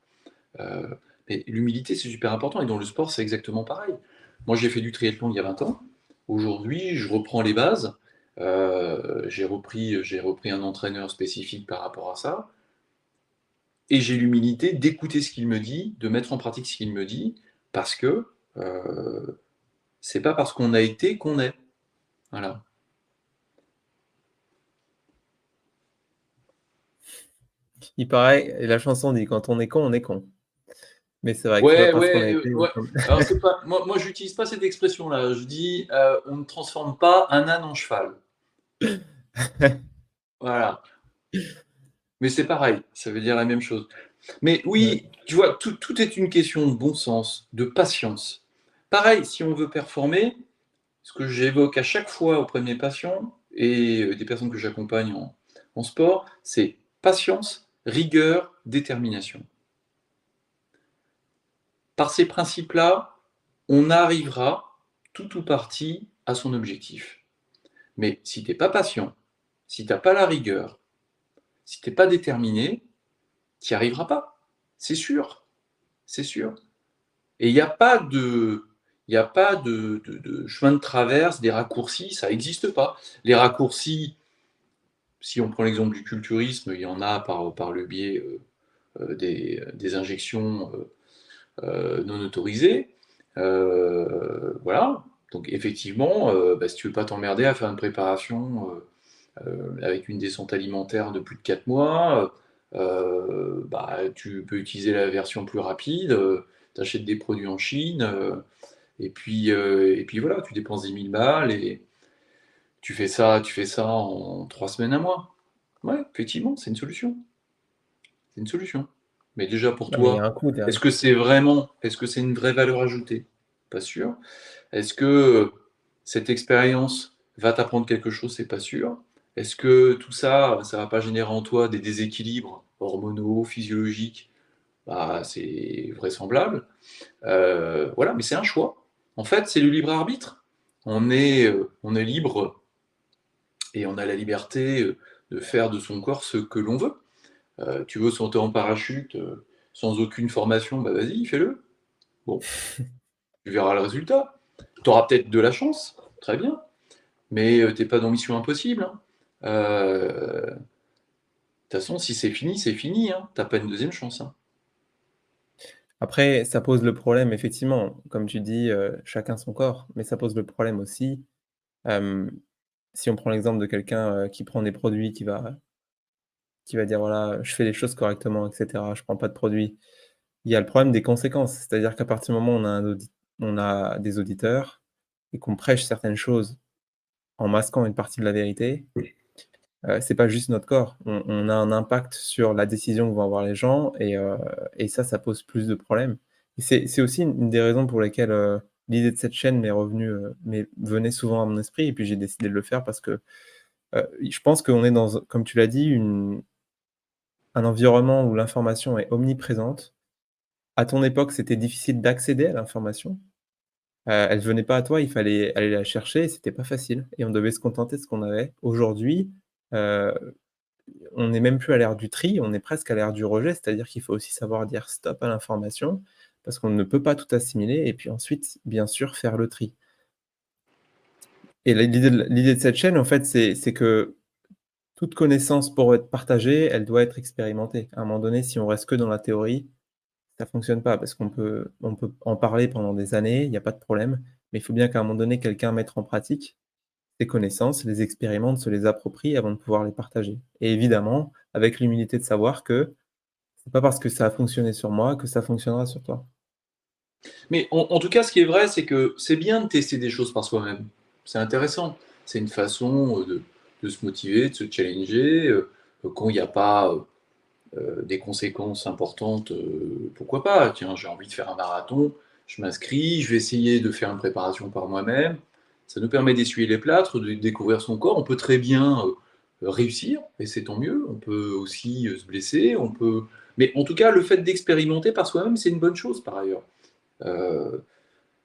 Euh, mais l'humilité, c'est super important. Et dans le sport, c'est exactement pareil. Moi, j'ai fait du triathlon il y a 20 ans. Aujourd'hui, je reprends les bases. J'ai repris un entraîneur spécifique par rapport à ça. Et j'ai l'humilité d'écouter ce qu'il me dit, de mettre en pratique ce qu'il me dit, parce que c'est pas parce qu'on a été qu'on est. Voilà. Il paraît et la chanson dit: «Quand on est con, on est con». Mais c'est vrai que c'est pas Ouais, parce qu'on a ouais, été ouais. Alors c'est pas moi j'utilise pas cette expression-là. Je dis, on ne transforme pas un âne en cheval. Voilà. Mais c'est pareil, ça veut dire la même chose. Mais Ouais. oui, tu vois, tout est une question de bon sens, de patience. Pareil, si on veut performer, ce que j'évoque à chaque fois auprès de mes patients et des personnes que j'accompagne en sport, c'est patience, rigueur, détermination. Par ces principes-là, on arrivera, tout ou partie, à son objectif. Mais si tu es pas patient, si tu as pas la rigueur, si tu es pas déterminé, tu n'y arriveras pas. C'est sûr, c'est sûr. Et il y a pas de chemin de traverse, des raccourcis, ça n'existe pas. Les raccourcis, si on prend l'exemple du culturisme, il y en a par le biais des injections non autorisées. Voilà. Donc effectivement, bah, si tu veux pas t'emmerder à faire une préparation avec une descente alimentaire de plus de 4 mois, bah, tu peux utiliser la version plus rapide, tu achètes des produits en Chine, et puis voilà, tu dépenses 10 000 balles et tu fais ça en 3 semaines, un mois. Ouais, effectivement, c'est une solution. C'est une solution. Mais déjà pour Non, mais il y a toi, un coût derrière. est-ce que c'est une vraie valeur ajoutée? Pas sûr. Est-ce que cette expérience va t'apprendre quelque chose? C'est pas sûr. Est-ce que tout ça, ça va pas générer en toi des déséquilibres hormonaux, physiologiques? Bah, c'est vraisemblable. Voilà, mais c'est un choix. En fait, c'est le libre arbitre. On est libre et on a la liberté de faire de son corps ce que l'on veut. Tu veux sauter en parachute sans aucune formation, bah vas-y, fais-le. Bon, tu verras le résultat. Tu auras peut-être de la chance, très bien, mais t'es pas dans Mission Impossible, hein. De toute façon, si c'est fini, hein. T'as pas une deuxième chance, hein. Après, ça pose le problème effectivement, comme tu dis, chacun son corps, mais ça pose le problème aussi, hem, si on prend l'exemple de quelqu'un, qui prend des produits, qui va dire: «Voilà, je fais les choses correctement et cetera, je prends pas de produits». Il y a le problème des conséquences, c'est-à-dire qu'à partir du moment où on a des auditeurs et qu'on prêche certaines choses en masquant une partie de la vérité, c'est pas juste notre corps. On a un impact sur la décision que vont avoir les gens et ça pose plus de problèmes et c'est aussi une des raisons pour lesquelles, l'idée de cette chaîne m'est venait souvent à mon esprit et puis j'ai décidé de le faire parce que, je pense qu'on est dans comme tu l'as dit, un environnement où l'information est omniprésente. À ton époque, c'était difficile d'accéder à l'information. Elle venait pas à toi, il fallait aller la chercher et c'était pas facile et on devait se contenter de ce qu'on avait. Aujourd'hui, heu, on n'est même plus à l'ère du tri, on est presque à l'ère du rejet, c'est-à-dire qu'il faut aussi savoir dire stop à l'information parce qu'on ne peut pas tout assimiler et puis ensuite, bien sûr, faire le tri et l'idée de cette chaîne, en fait, c'est que toute connaissance pour être partagée, elle doit être expérimentée. À un moment donné, si on reste que dans la théorie, ça fonctionne pas parce qu'on peut en parler pendant des années, il y a pas de problème, mais il faut bien qu'à un moment donné, quelqu'un mette en pratique ces connaissances, les expérimente, se les approprie avant de pouvoir les partager et évidemment, avec l'humilité de savoir que c'est pas parce que ça a fonctionné sur moi que ça fonctionnera sur toi. Mais en tout cas, ce qui est vrai, c'est que c'est bien de tester des choses par soi-même. C'est intéressant. C'est une façon de se motiver, de se challenger. Quand il n'y a pas des conséquences importantes, pourquoi pas? Tiens, j'ai envie de faire un marathon, je m'inscris, je vais essayer de faire une préparation par moi-même. Ça nous permet d'essuyer les plâtres, de découvrir son corps. On peut très bien réussir, et c'est tant mieux. On peut aussi se blesser, on peut. Mais en tout cas, le fait d'expérimenter par soi-même, c'est une bonne chose par ailleurs. Euh,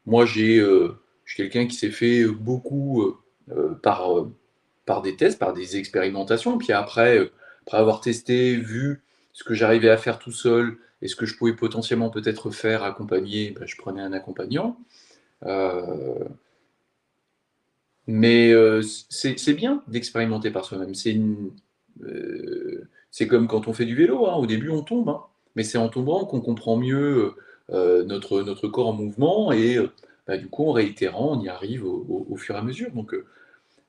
Moi, je suis quelqu'un qui s'est fait beaucoup par des tests, par des expérimentations. Puis après, après avoir testé, vu ce que j'arrivais à faire tout seul et ce que je pouvais potentiellement peut-être faire accompagné, ben, je prenais un accompagnant. Euh, mais c'est bien d'expérimenter par soi-même. C'est comme quand on fait du vélo, hein. Au début, on tombe, hein. Mais c'est en tombant qu'on comprend mieux notre corps en mouvement et bah, du coup, en réitérant, on y arrive au fur et à mesure. Donc,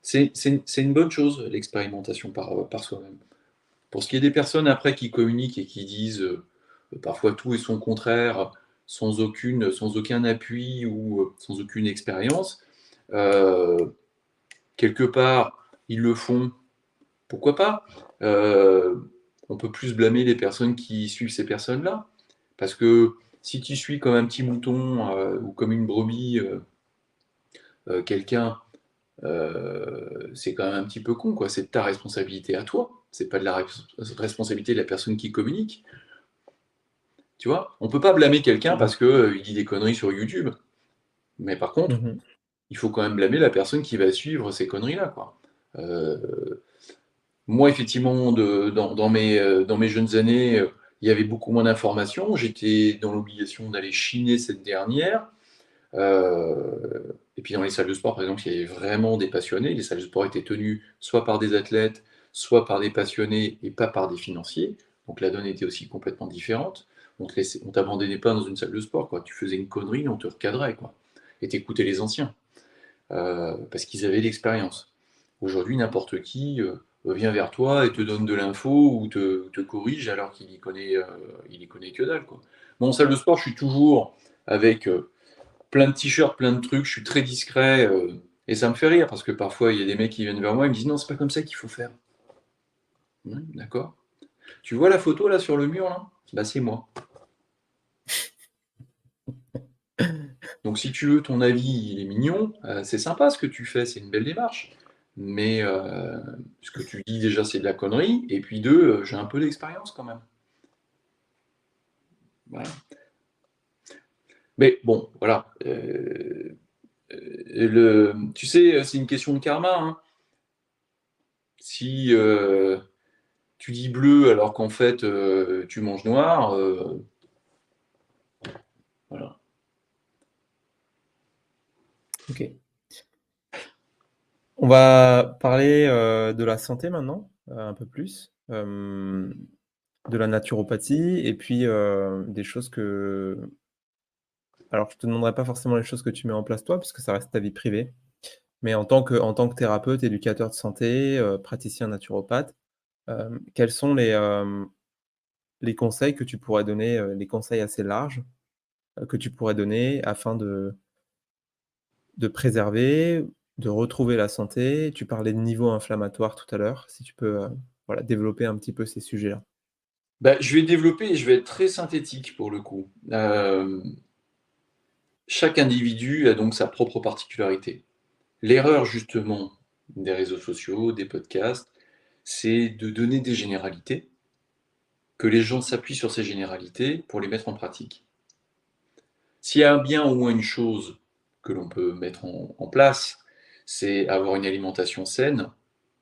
c'est une bonne chose, l'expérimentation par soi-même. Pour ce qui est des personnes après qui communiquent et qui disent parfois tout et son contraire, sans aucun appui ou sans aucune expérience, quelque part, ils le font, pourquoi pas. On peut plus blâmer les personnes qui suivent ces personnes-là. Parce que si tu suis comme un petit mouton ou comme une brebis quelqu'un, c'est quand même un petit peu con, quoi. C'est de ta responsabilité à toi. C'est pas de la responsabilité de la personne qui communique. Tu vois, on peut pas blâmer quelqu'un Mmh. parce que il dit des conneries sur YouTube. Mais par contre, Mmh. il faut quand même blâmer la personne qui va suivre ces conneries-là, quoi. Euh, Moi, effectivement, dans mes jeunes années, il y avait beaucoup moins d'informations. J'étais dans l'obligation d'aller chiner cette dernière. Et puis dans les salles de sport, par exemple, il y avait vraiment des passionnés. Les salles de sport étaient tenues soit par des athlètes, soit par des passionnés et pas par des financiers. Donc la donne était aussi complètement différente. On t'abandonnait pas dans une salle de sport, quoi. Tu faisais une connerie, on te recadrait, quoi. Et t'écoutais les anciens, parce qu'ils avaient l'expérience. Aujourd'hui, n'importe qui vient vers toi et te donne de l'info ou te corrige alors il y connaît que dalle, quoi. Moi, en salle de sport, je suis toujours avec plein de t-shirts, plein de trucs, je suis très discret, et ça me fait rire parce que parfois il y a des mecs qui viennent vers moi et me disent non, c'est pas comme ça qu'il faut faire. D'accord. Tu vois la photo là sur le mur là? Bah c'est moi. Donc si tu veux ton avis, il est mignon, c'est sympa ce que tu fais, c'est une belle démarche. Mais ce que tu dis déjà c'est de la connerie, et puis deux, j'ai un peu d'expérience quand même. Voilà. Mais bon, voilà. Tu sais, c'est une question de karma, hein. Si tu dis bleu alors qu'en fait tu manges noir, voilà. OK. On va parler, de la santé maintenant, un peu plus, de la naturopathie et puis, des choses que alors je te demanderai pas forcément les choses que tu mets en place toi, puisque ça reste ta vie privée, mais en tant que thérapeute, éducateur de santé, praticien naturopathe, quels sont les conseils que tu pourrais donner, les conseils assez larges, que tu pourrais donner afin de préserver, de retrouver la santé? Tu parlais de niveau inflammatoire tout à l'heure, si tu peux, voilà, développer un petit peu ces sujets-là. Bah, je vais développer et je vais être très synthétique pour le coup. Chaque individu a donc sa propre particularité. L'erreur justement des réseaux sociaux, des podcasts, c'est de donner des généralités, que les gens s'appuient sur ces généralités pour les mettre en pratique. S'il y a bien au moins une chose que l'on peut mettre en place, c'est avoir une alimentation saine,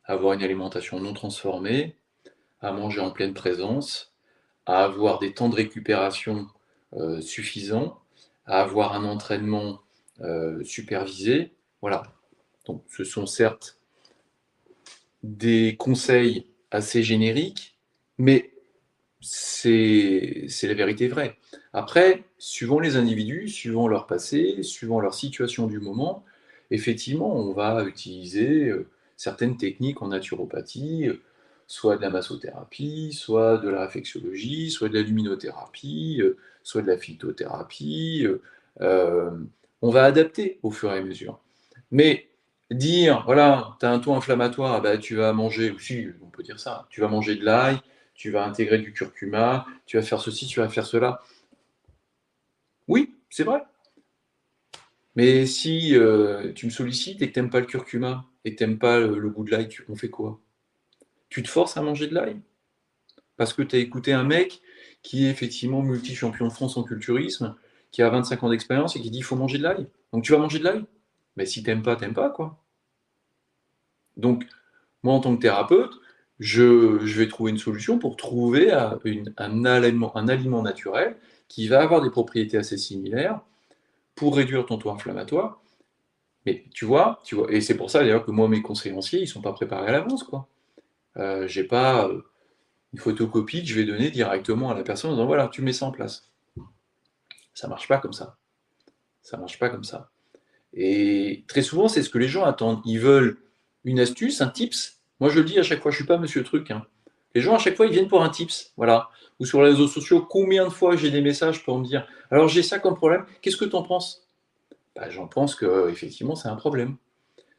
avoir une alimentation non transformée, à manger en pleine présence, à avoir des temps de récupération suffisants, à avoir un entraînement supervisé. Voilà. Donc ce sont certes des conseils assez génériques, mais c'est la vérité vraie. Après, suivant les individus, suivant leur passé, suivant leur situation du moment, effectivement, on va utiliser certaines techniques en naturopathie, soit de la massothérapie, soit de la réflexologie, soit de la luminothérapie, soit de la phytothérapie. Euh, on va adapter au fur et à mesure. Mais dire, voilà, tu as un taux inflammatoire, ah bah, tu vas manger, ou si, on peut dire ça, tu vas manger de l'ail, tu vas intégrer du curcuma, tu vas faire ceci, tu vas faire cela. Oui, c'est vrai. Mais si tu me sollicites et que t'aimes pas le curcuma et que t'aimes pas le goût de l'ail, on fait quoi? Tu te forces à manger de l'ail? Parce que tu as écouté un mec qui est effectivement multi-champion de France en culturisme, qui a 25 ans d'expérience et qui dit il faut manger de l'ail. Donc tu vas manger de l'ail? Mais si t'aimes pas, quoi. Donc, moi, en tant que thérapeute, je vais trouver une solution pour trouver un aliment naturel qui va avoir des propriétés assez similaires pour réduire ton taux inflammatoire. Mais tu vois, et c'est pour ça d'ailleurs que moi, mes conseillers, ils sont pas préparés à l'avance, quoi. J'ai pas une photocopie que je vais donner directement à la personne en disant voilà, tu mets ça en place. Ça marche pas comme ça. Ça marche pas comme ça. Et très souvent, c'est ce que les gens attendent. Ils veulent une astuce, un tips. Moi, je le dis à chaque fois, je suis pas monsieur truc, hein. Les gens, à chaque fois, ils viennent pour un tips, voilà. Ou sur les réseaux sociaux, combien de fois j'ai des messages pour me dire, alors j'ai ça comme problème, qu'est-ce que tu en penses? Bah, j'en pense que effectivement c'est un problème.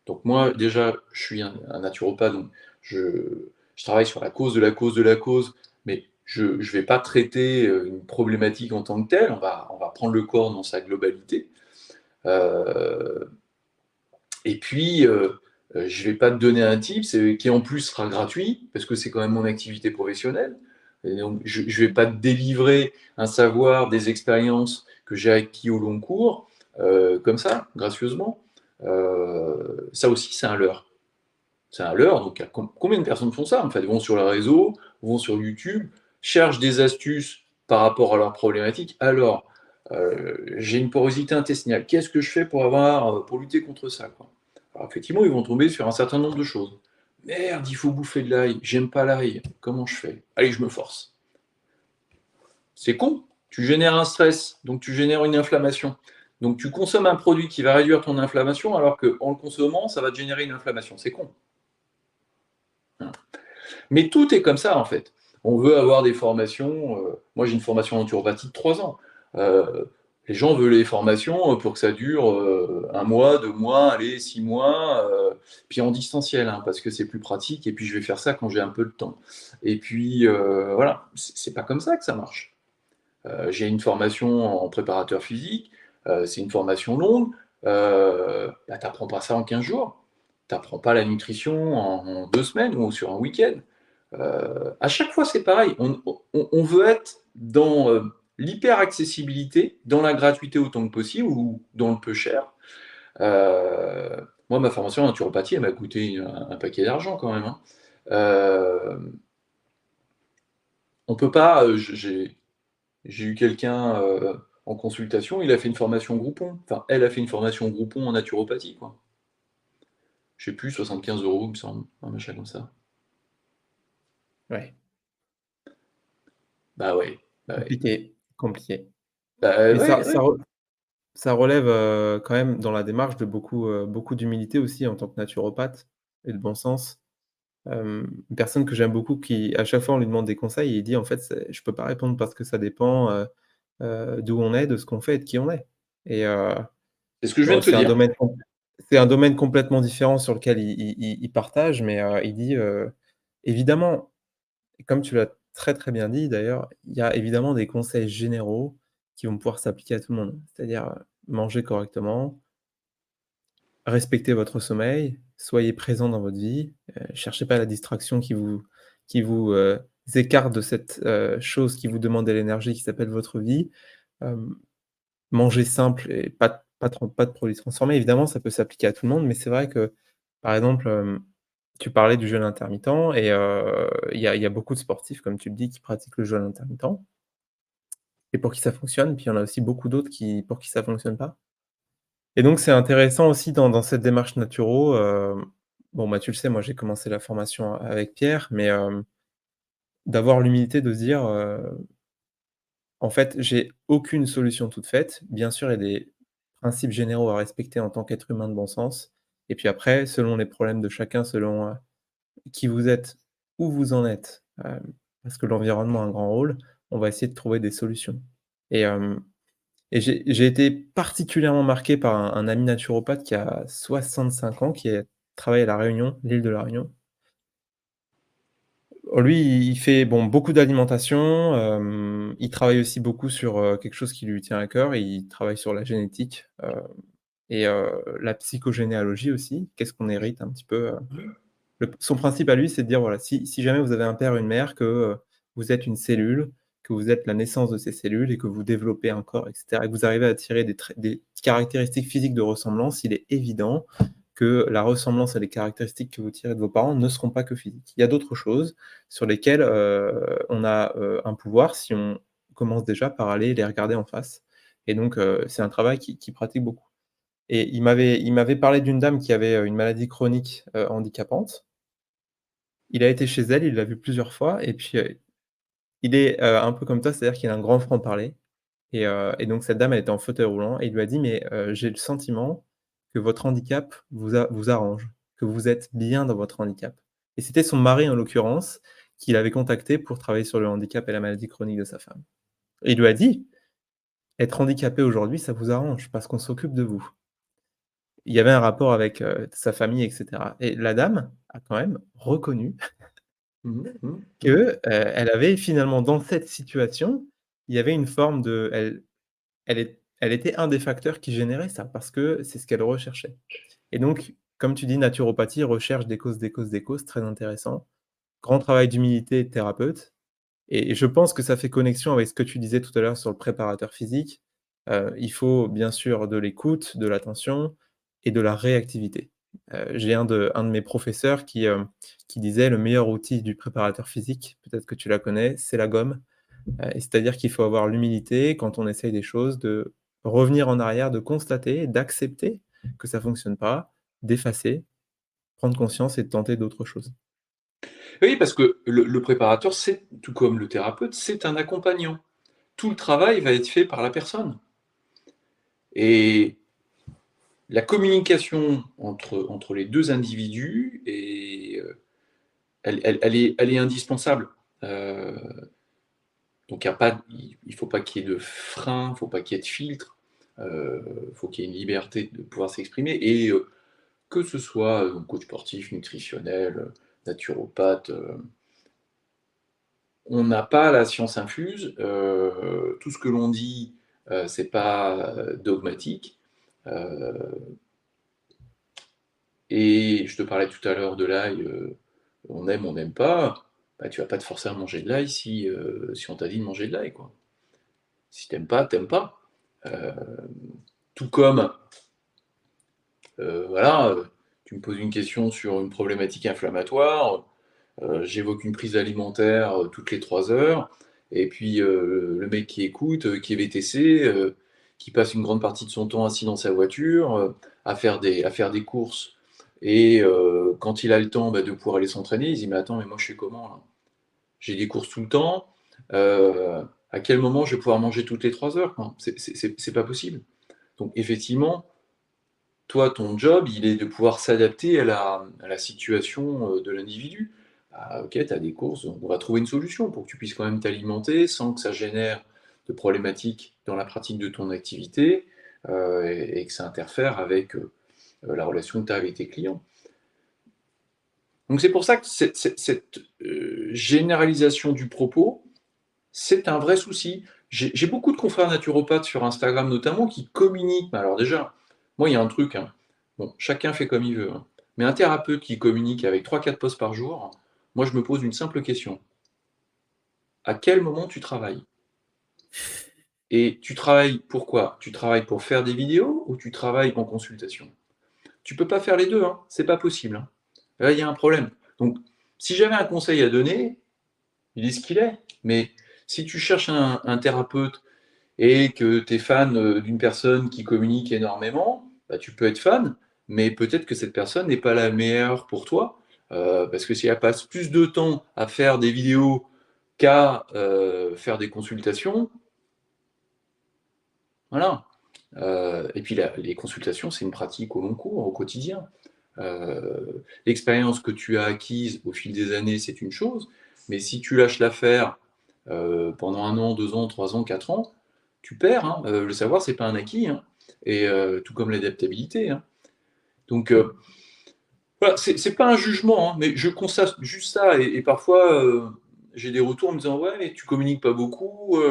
Donc moi, déjà, je suis un naturopathe, donc je travaille sur la cause de la cause de la cause, mais je ne vais pas traiter une problématique en tant que telle, on va prendre le corps dans sa globalité. Euh, et puis, je ne vais pas te donner un tips qui en plus sera gratuit, parce que c'est quand même mon activité professionnelle. Et donc, je ne vais pas te délivrer un savoir, des expériences que j'ai acquis au long cours, comme ça, gracieusement. Ça aussi, c'est un leurre. C'est un leurre. Donc, combien de personnes font ça en fait? Vont sur le réseau, vont sur YouTube, cherchent des astuces par rapport à leurs problématiques. Alors, j'ai une porosité intestinale. Qu'est-ce que je fais pour lutter contre ça, quoi? Alors, effectivement, ils vont tomber sur un certain nombre de choses. Merde, il faut bouffer de l'ail. J'aime pas l'ail. Comment je fais? Allez, je me force. C'est con. Tu génères un stress, donc tu génères une inflammation. Donc tu consommes un produit qui va réduire ton inflammation, alors qu'en le consommant, ça va te générer une inflammation. C'est con. Mais tout est comme ça, en fait. On veut avoir des formations. Moi, j'ai une formation en naturopathie de 3 ans. Euh, les gens veulent les formations pour que ça dure 1 mois, 2 mois, allez, 6 mois, puis en distanciel, hein, parce que c'est plus pratique, et puis je vais faire ça quand j'ai un peu de temps. Et puis, voilà, c'est pas comme ça que ça marche. J'ai une formation en préparateur physique, c'est une formation longue. Bah, tu n'apprends pas ça en 15 jours. Tu n'apprends pas la nutrition en 2 semaines ou sur un week-end. À chaque fois, c'est pareil. On veut être dans l'hyper-accessibilité, dans la gratuité autant que possible ou dans le peu cher. Euh, Moi, ma formation en naturopathie, elle m'a coûté un paquet d'argent quand même, hein. Euh, on peut pas. J'ai eu quelqu'un en consultation, il a fait une formation Groupon. Enfin, elle a fait une formation Groupon en naturopathie, quoi. Je sais plus, 75 euros, il me semble, un machin comme ça. Ouais, Bah ouais, bah ouais. compliqué, compliqué. Bah Mais ouais, ouais. ça relève, quand même dans la démarche de beaucoup d'humilité aussi en tant que naturopathe et de bon sens. Une personne que j'aime beaucoup qui, à chaque fois, on lui demande des conseils et il dit: «En fait, je peux pas répondre parce que ça dépend, d'où on est, de ce qu'on fait et de qui on est». Et C'est ce que je viens bon, de te dire. c'est un domaine complètement différent sur lequel il partage, mais il dit, évidemment, et comme tu l'as très, très bien dit d'ailleurs, il y a évidemment des conseils généraux qui vont pouvoir s'appliquer à tout le monde. C'est-à-dire, manger correctement, respectez votre sommeil, soyez présent dans votre vie, cherchez pas la distraction qui vous écarte de cette, chose qui vous demande de l'énergie qui s'appelle votre vie. Hem, Mangez simple et pas de produits transformés. Évidemment, ça peut s'appliquer à tout le monde, mais c'est vrai que, par exemple, tu parlais du jeûne intermittent et il y a beaucoup de sportifs, comme tu le dis, qui pratiquent le jeûne intermittent et pour qui ça fonctionne, puis il y en a aussi beaucoup d'autres pour qui ça fonctionne pas. Et donc c'est intéressant aussi dans cette démarche naturo, bon, bah, tu le sais, moi j'ai commencé la formation avec Pierre, mais d'avoir l'humilité de se dire, en fait, j'ai aucune solution toute faite. Bien sûr, il y a des principes généraux à respecter en tant qu'être humain de bon sens et puis après, selon les problèmes de chacun, selon, qui vous êtes, où vous en êtes, parce que l'environnement a un grand rôle, on va essayer de trouver des solutions. Et j'ai été particulièrement marqué par un ami naturopathe qui a 65 ans, travaille à La Réunion, l'île de La Réunion. Lui, il fait, bon, beaucoup d'alimentation, il travaille aussi beaucoup sur, quelque chose qui lui tient à cœur, il travaille sur la génétique, et la psychogénéalogie aussi. Qu'est-ce qu'on hérite un petit peu, son principe à lui, c'est de dire, voilà, si jamais vous avez un père, une mère, que, vous êtes une cellule, que vous êtes la naissance de ces cellules et que vous développez un corps et cetera et que vous arrivez à tirer des caractéristiques physiques de ressemblance, il est évident que la ressemblance et les caractéristiques que vous tirez de vos parents ne seront pas que physiques. Il y a d'autres choses sur lesquelles, on a, un pouvoir si on commence déjà par aller les regarder en face et donc c'est un travail qui pratique beaucoup et il m'avait parlé d'une dame qui avait, une maladie chronique, handicapante. Il a été chez elle, il l'a vue plusieurs fois et puis, il est, un peu comme toi, c'est-à-dire qu'il a un grand franc-parler et donc cette dame, elle était en fauteuil roulant et il lui a dit: «Mais, j'ai le sentiment que votre handicap vous arrange, que vous êtes bien dans votre handicap» et c'était son mari, en l'occurrence, qu'il avait contacté pour travailler sur le handicap et la maladie chronique de sa femme. Et il lui a dit: «Être handicapé aujourd'hui, ça vous arrange parce qu'on s'occupe de vous». Il y avait un rapport avec, sa famille et cetera et la dame a quand même reconnu Mmh mh. Mmh. que, Mmh. elle avait finalement dans cette situation, il y avait une forme de elle était un des facteurs qui générait ça parce que c'est ce qu'elle recherchait et donc comme tu dis naturopathie, recherche des causes, des causes, des causes, très intéressant. Grand travail d'humilité de thérapeute et je pense que ça fait connexion avec ce que tu disais tout à l'heure sur le préparateur physique. Il faut bien sûr de l'écoute, de l'attention et de la réactivité. J'ai un de mes professeurs qui disait: «Le meilleur outil du préparateur physique», peut-être que tu la connais, c'est la gomme. Et c'est-à-dire qu'il faut avoir l'humilité quand on essaye des choses, de revenir en arrière, de constater, d'accepter que ça fonctionne pas, d'effacer, prendre conscience et de tenter d'autres choses. Oui, parce que le préparateur, c'est tout comme le thérapeute, c'est un accompagnant. Tout le travail va être fait par la personne et la communication entre les 2 individus elle est indispensable. Heu, donc il y a pas il faut pas qu'il y ait de frein, il faut pas qu'il y ait de filtre, faut qu'il y ait une liberté de pouvoir s'exprimer et que ce soit, coach sportif, nutritionnel, naturopathe, on n'a pas la science infuse, tout ce que l'on dit, c'est pas, dogmatique, heu et je te parlais tout à l'heure de l'ail, on n'aime pas, bah, tu vas pas te forcer à manger de l'ail si on t'a dit de manger de l'ail, quoi. Si t'aimes pas, t'aimes pas. Heu, tout comme, voilà, tu me poses une question sur une problématique inflammatoire, j'évoque une prise alimentaire, toutes les 3 heures et puis, le mec qui écoute, qui est VTC, qui passe une grande partie de son temps assis dans sa voiture, à faire des courses et quand il a le temps, bah, de pouvoir aller s'entraîner, il se dit: «Mais attends, mais moi je fais comment là? J'ai des courses tout le temps, à quel moment je vais pouvoir manger toutes les 3 heures, quoi? C'est pas possible». Donc effectivement, toi, ton job, il est de pouvoir s'adapter à la situation, de l'individu. Ah OK, tu as des courses, on va trouver une solution pour que tu puisses quand même t'alimenter sans que ça génère de problématiques dans la pratique de ton activité, et que ça interfère avec, la relation que tu as avec tes clients. Donc c'est pour ça que cette, généralisation du propos, c'est un vrai souci. J'ai beaucoup de confrères naturopathes sur Instagram notamment qui communiquent. Mais alors déjà, moi il y a un truc, hein, bon, chacun fait comme il veut, hein, mais un thérapeute qui communique avec 3-4 posts par jour, moi je me pose une simple question: à quel moment tu travailles? Et tu travailles pour quoi? Tu travailles pour faire des vidéos ou tu travailles en consultation? Tu peux pas faire les 2, hein, c'est pas possible, hein. Là, il y a un problème. Donc si j'avais un conseil à donner, il est ce qu'il est, mais si tu cherches un thérapeute et que tu es fan, d'une personne qui communique énormément, bah, tu peux être fan, mais peut-être que cette personne n'est pas la meilleure pour toi, parce que si elle passe plus de temps à faire des vidéos qu'à, faire des consultations, voilà. Et puis les consultations, c'est une pratique au long cours, au quotidien. L'expérience que tu as acquise au fil des années, c'est une chose, mais si tu lâches l'affaire, pendant 1 an, 2 ans, 3 ans, 4 ans, tu perds, hein. Le savoir, c'est pas un acquis, hein et tout comme l'adaptabilité, hein. Donc voilà, c'est pas un jugement, hein, mais je constate juste ça et parfois, j'ai des retours en me disant: «Ouais, mais tu communiques pas beaucoup,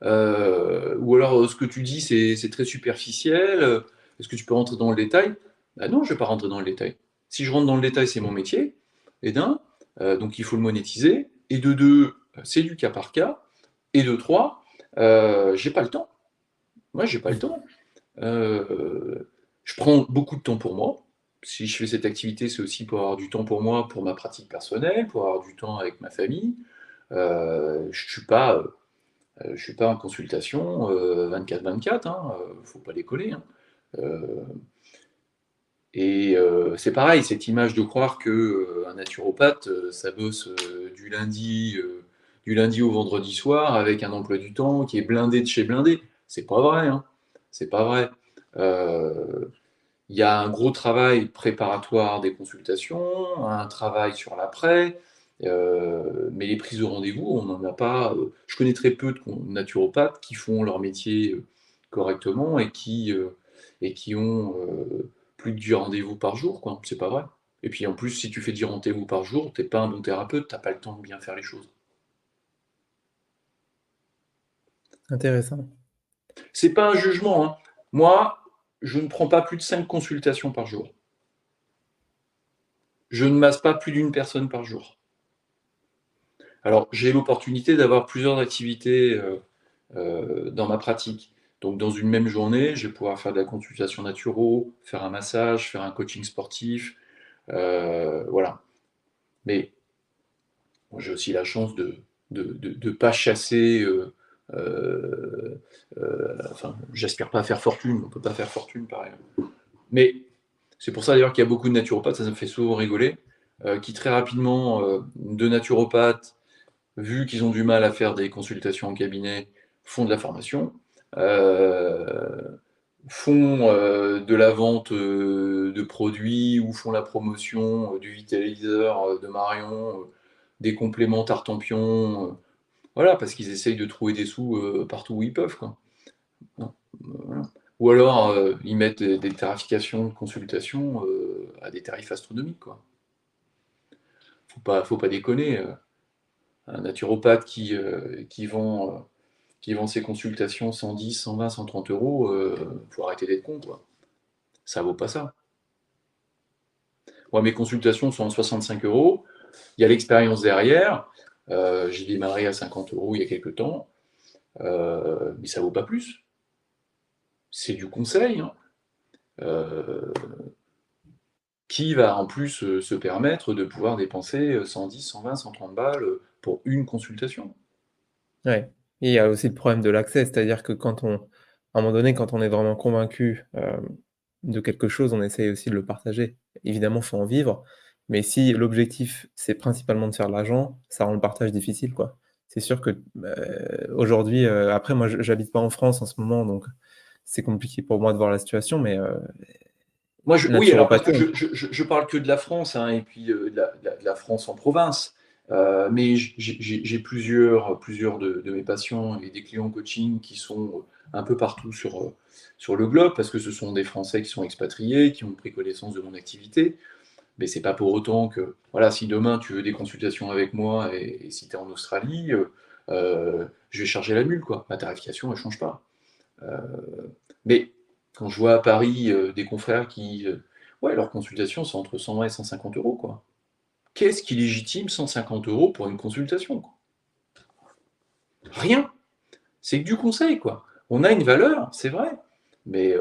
ou alors, ce que tu dis, c'est très superficiel, est-ce que tu peux rentrer dans le détail?» Bah non, je vais pas rentrer dans le détail. Si je rentre dans le détail, c'est mon métier et d'un, donc il faut le monétiser et de 2, c'est du cas par cas et de 3, j'ai pas le temps. Moi, j'ai pas le temps. Je prends beaucoup de temps pour moi. Si je fais cette activité, c'est aussi pour avoir du temps pour moi, pour ma pratique personnelle, pour avoir du temps avec ma famille. Je suis pas en consultation, 24/24, hein, faut pas déconner, hein. Heu et c'est pareil, cette image de croire que, un naturopathe, ça bosse, du lundi au vendredi soir avec un emploi du temps qui est blindé de chez blindé. C'est pas vrai, hein. C'est pas vrai. Heu, il y a un gros travail préparatoire des consultations, un travail sur l'après, Mais les prises de rendez-vous, on n'en a pas. Je connais très peu de naturopathes qui font leur métier correctement et qui ont plus de 10 rendez-vous par jour, quoi. C'est pas vrai. Et puis en plus, si tu fais 10 rendez-vous par jour, t'es pas un bon thérapeute, t'as pas le temps de bien faire les choses. Intéressant. C'est pas un jugement, hein. Moi, je ne prends pas plus de 5 consultations par jour. Je ne masse pas plus d'une personne par jour. Alors, j'ai l'opportunité d'avoir plusieurs activités dans ma pratique. Donc, dans une même journée, je vais pouvoir faire de la consultation naturo, faire un massage, faire un coaching sportif, voilà. Mais moi, j'ai aussi la chance de ne pas chasser. Enfin, j'aspire pas à faire fortune, on peut pas faire fortune pareil. Mais c'est pour ça d'ailleurs qu'il y a beaucoup de naturopathes, ça me fait souvent rigoler, qui très rapidement, de naturopathes, vu qu'ils ont du mal à faire des consultations en cabinet, font de la formation, euh, font de la vente de produits ou font la promotion du vitaliseur de Marion, des compléments Tartampion, voilà, parce qu'ils essayent de trouver des sous partout où ils peuvent, quoi. Voilà. Ou alors ils mettent des tarifications de consultation à des tarifs astronomiques, quoi. Faut pas déconner. Un naturopathe qui vend ses consultations 110, 120, 130 euros, faut arrêter d'être con, quoi. Ça vaut pas ça. Moi, mes consultations sont à 65 euros. Il y a l'expérience derrière. J'ai démarré à 50 euros il y a quelques temps. Mais ça vaut pas plus. C'est du conseil, hein. Euh, qui va en plus se permettre de pouvoir dépenser 110, 120, 130 balles pour une consultation? Ouais. Et il y a aussi le problème de l'accès, c'est-à-dire que quand on à un moment donné, quand on est vraiment convaincu, de quelque chose, on essaye aussi de le partager. Évidemment, faut en vivre, mais si l'objectif, c'est principalement de faire de l'argent, ça rend le partage difficile, quoi. C'est sûr que, aujourd'hui, après moi j'habite pas en France en ce moment, donc c'est compliqué pour moi de voir la situation, mais Oui, alors parce naturopathie, que on je parle que de la France, hein, et puis de la France en province. Mais j'ai plusieurs de mes patients et des clients coaching qui sont un peu partout sur le globe, parce que ce sont des Français qui sont expatriés, qui ont pris connaissance de mon activité. Mais c'est pas pour autant que, voilà, si demain tu veux des consultations avec moi et si tu es en Australie, je vais charger la mule, quoi. Ma tarification, elle change pas. Euh, mais quand je vois à Paris des confrères qui, ouais, leur consultation, c'est entre 120 et 150 euros, quoi. Qu'est-ce qui légitime 150 euros pour une consultation, quoi? Rien. C'est que du conseil, quoi. On a une valeur, c'est vrai, mais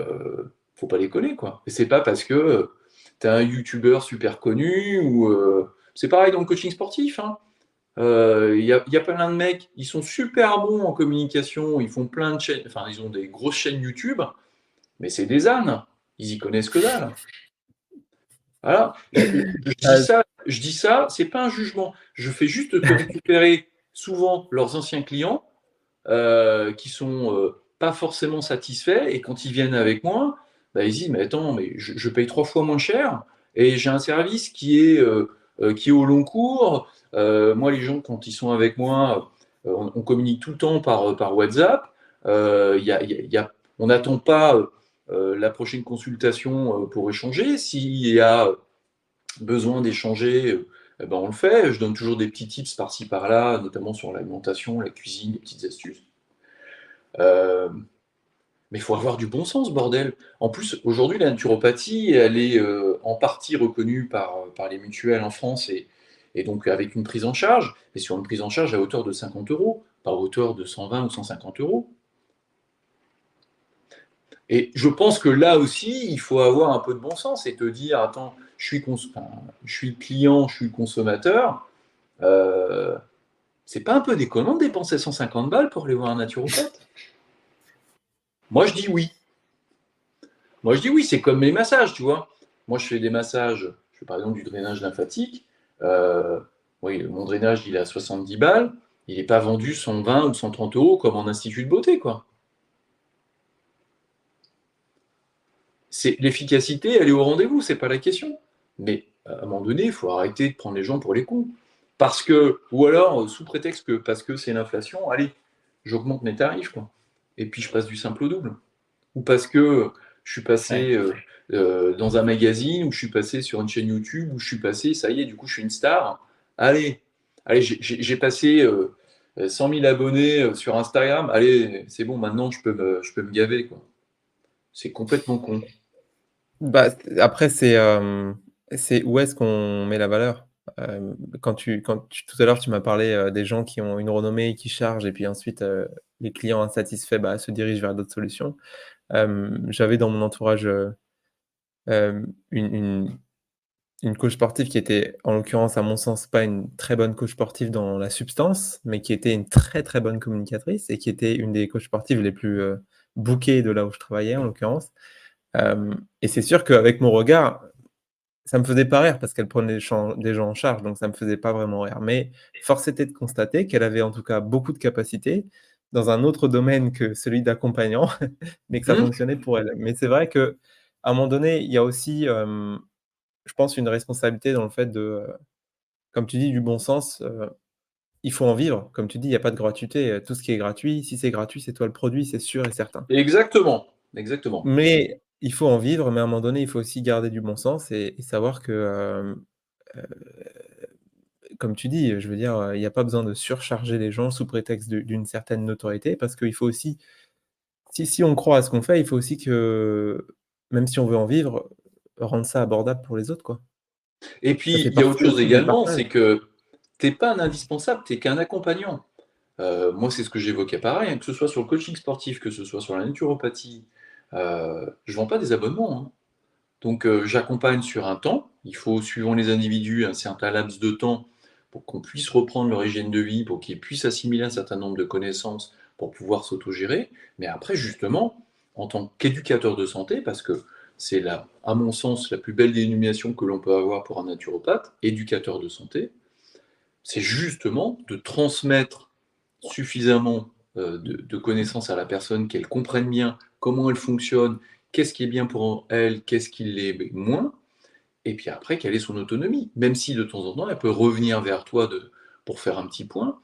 faut pas déconner, quoi. Et c'est pas parce que tu es un youtubeur super connu ou. C'est pareil dans le coaching sportif, hein. Y a plein de mecs, ils sont super bons en communication, ils font plein de chaînes, enfin, ils ont des grosses chaînes YouTube, mais c'est des ânes. Ils y connaissent que dalle. Voilà. ah, Je dis ça, c'est pas un jugement. Je fais juste que récupérer souvent leurs anciens clients qui sont pas forcément satisfaits et quand ils viennent avec moi, bah, ils disent mais attends, mais je paye 3 fois moins cher et j'ai un service qui est au long cours. Moi, les gens quand ils sont avec moi, on communique tout le temps par WhatsApp. On n'attend pas la prochaine consultation pour échanger. S'il y a besoin d'échanger, eh ben on le fait. Je donne toujours des petits tips par-ci par-là, notamment sur l'alimentation, la cuisine, des petites astuces. Euh, mais il faut avoir du bon sens, bordel. En plus, aujourd'hui, la naturopathie, elle est en partie reconnue par les mutuelles en France et donc avec une prise en charge, et sur une prise en charge à hauteur de 50 euros, pas à hauteur de 120 ou 150 euros. Et je pense que là aussi, il faut avoir un peu de bon sens et te dire, attends, enfin, je suis client, je suis consommateur, euh, c'est pas un peu déconnant de dépenser 150 balles pour aller voir un naturopathe? Moi, je dis oui. Moi, je dis oui, c'est comme les massages, tu vois. Moi, je fais des massages, je fais par exemple du drainage lymphatique. Euh, oui, mon drainage, il est à 70 balles. Il n'est pas vendu 120 ou 130 euros comme en institut de beauté, quoi. C'est l'efficacité, elle est au rendez-vous, c'est pas la question. Mais à un moment donné, il faut arrêter de prendre les gens pour les cons. Parce que, ou alors, sous prétexte que parce que c'est l'inflation, allez, j'augmente mes tarifs, quoi. Et puis je passe du simple au double. Ou parce que je suis Ouais. passé dans un magazine, ou je suis passé sur une chaîne YouTube, ou je suis passé, ça y est, du coup, je suis une star. Allez, allez, j'ai passé 100 000 abonnés sur Instagram. Allez, c'est bon, maintenant, je peux me gaver, quoi. C'est complètement con. Bah, après c'est où est-ce qu'on met la valeur? Tout à l'heure tu m'as parlé, des gens qui ont une renommée, qui chargent et puis ensuite, les clients insatisfaits, bah, se dirigent vers d'autres solutions. J'avais dans mon entourage, une coach sportive qui était, en l'occurrence, à mon sens, pas une très bonne coach sportive dans la substance, mais qui était une très, très bonne communicatrice et qui était une des coachs sportives les plus, bookées de là où je travaillais, en l'occurrence. Et c'est sûr qu'avec mon regard, ça me faisait pas rire parce qu'elle prenait des gens en charge, donc ça me faisait pas vraiment rire. Mais force était de constater qu'elle avait en tout cas beaucoup de capacités dans un autre domaine que celui d'accompagnant, mais que ça Hmm. fonctionnait pour elle. Mais c'est vrai qu'à un moment donné, il y a aussi, je pense, une responsabilité dans le fait de, comme tu dis, du bon sens, il faut en vivre. Comme tu dis, il y a pas de gratuité, tout ce qui est gratuit, si c'est gratuit, c'est toi le produit, c'est sûr et certain. Exactement, exactement. Mais il faut en vivre, mais à un moment donné, il faut aussi garder du bon sens et savoir que, heu, comme tu dis, je veux dire, il y a pas besoin de surcharger les gens sous prétexte d'une certaine notoriété parce qu'il faut aussi si on croit à ce qu'on fait, il faut aussi que, même si on veut en vivre, rendre ça abordable pour les autres, quoi. Et Ça puis, fait il y a autre partie chose aussi du également, partage. c'est que t'es pas un indispensable, t'es qu'un accompagnant. Moi, c'est ce que j'évoquais pareil, hein, que ce soit sur le coaching sportif, que ce soit sur la naturopathie, je vends pas des abonnements, hein. Donc, j'accompagne sur un temps. Il faut, suivant les individus, un certain laps de temps pour qu'on puisse reprendre leur hygiène de vie, pour qu'ils puissent assimiler un certain nombre de connaissances pour pouvoir s'autogérer. Mais après, justement, en tant qu'éducateur de santé, parce que c'est là, à mon sens, la plus belle dénomination que l'on peut avoir pour un naturopathe, éducateur de santé, c'est justement de transmettre suffisamment de connaissances à la personne, qu'elle comprenne bien comment elle fonctionne, qu'est-ce qui est bien pour elle, qu'est-ce qui l'est moins, et puis après, quelle est son autonomie. Même si de temps en temps, elle peut revenir vers toi pour faire un petit point,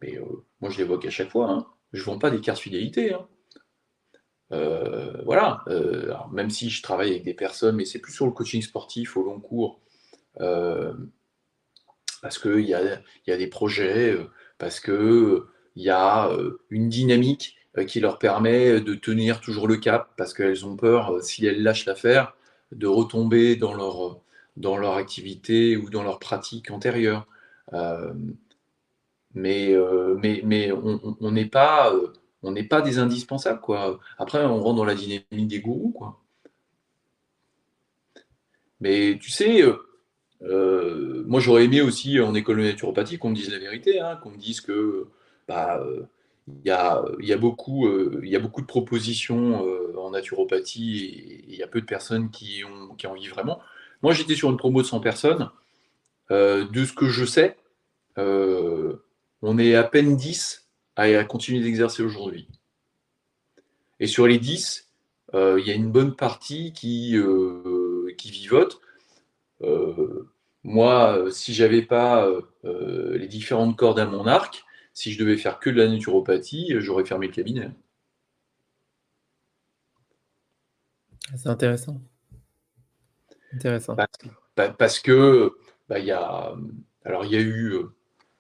mais moi je l'évoque à chaque fois, hein, je ne vends pas des cartes fidélité, hein. Voilà, alors même si je travaille avec des personnes, mais c'est plus sur le coaching sportif au long cours, euh, parce qu'il y a des projets, parce qu'il y a une dynamique qui leur permet de tenir toujours le cap, parce qu'elles ont peur, si elles lâchent l'affaire, de retomber dans leur activité ou dans leur pratique antérieure. Euh, mais on n'est pas des indispensables, quoi. Après, on rentre dans la dynamique des gourous, quoi. Mais tu sais, moi, j'aurais aimé aussi en école de naturopathie qu'on me dise la vérité, hein, qu'on me dise que bah, il y a beaucoup de propositions en naturopathie et il y a peu de personnes qui en vivent vraiment. Moi, j'étais sur une promo de 100 personnes. De ce que je sais, euh, on est à peine 10 à continuer d'exercer aujourd'hui. Et sur les 10, il y a une bonne partie qui vivote. Euh, Moi, si j'avais pas les différentes cordes à mon arc, si je devais faire que de la naturopathie, j'aurais fermé le cabinet. C'est intéressant, intéressant. Parce, parce que bah, alors il y a eu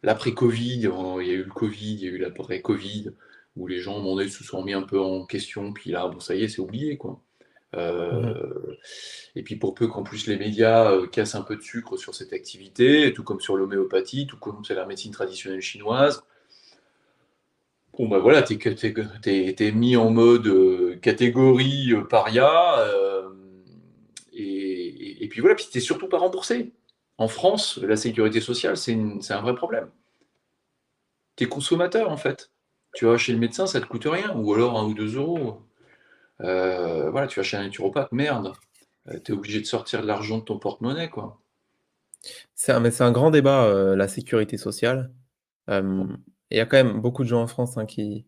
l'après-Covid, il y a eu le Covid, il y a eu l'après-Covid, où les gens se sont mis un peu en question, puis là, bon, ça y est, c'est oublié, quoi. Mmh. Euh, et puis pour peu qu'en plus les médias cassent un peu de sucre sur cette activité, tout comme sur l'homéopathie, tout comme c'est la médecine traditionnelle chinoise, bon bah voilà, t'es mis en mode catégorie paria, et puis voilà, puis t'es surtout pas remboursé. En France, la sécurité sociale, c'est un vrai problème. T'es consommateur en fait. Tu vas chez le médecin, ça te coûte rien, ou alors 1 ou 2 euros. Voilà, tu vas chez un naturopathe, merde. T'es obligé de sortir de l'argent de ton porte-monnaie, quoi. C'est un grand débat, la sécurité sociale. Hem, il y a quand même beaucoup de gens en France, hein, qui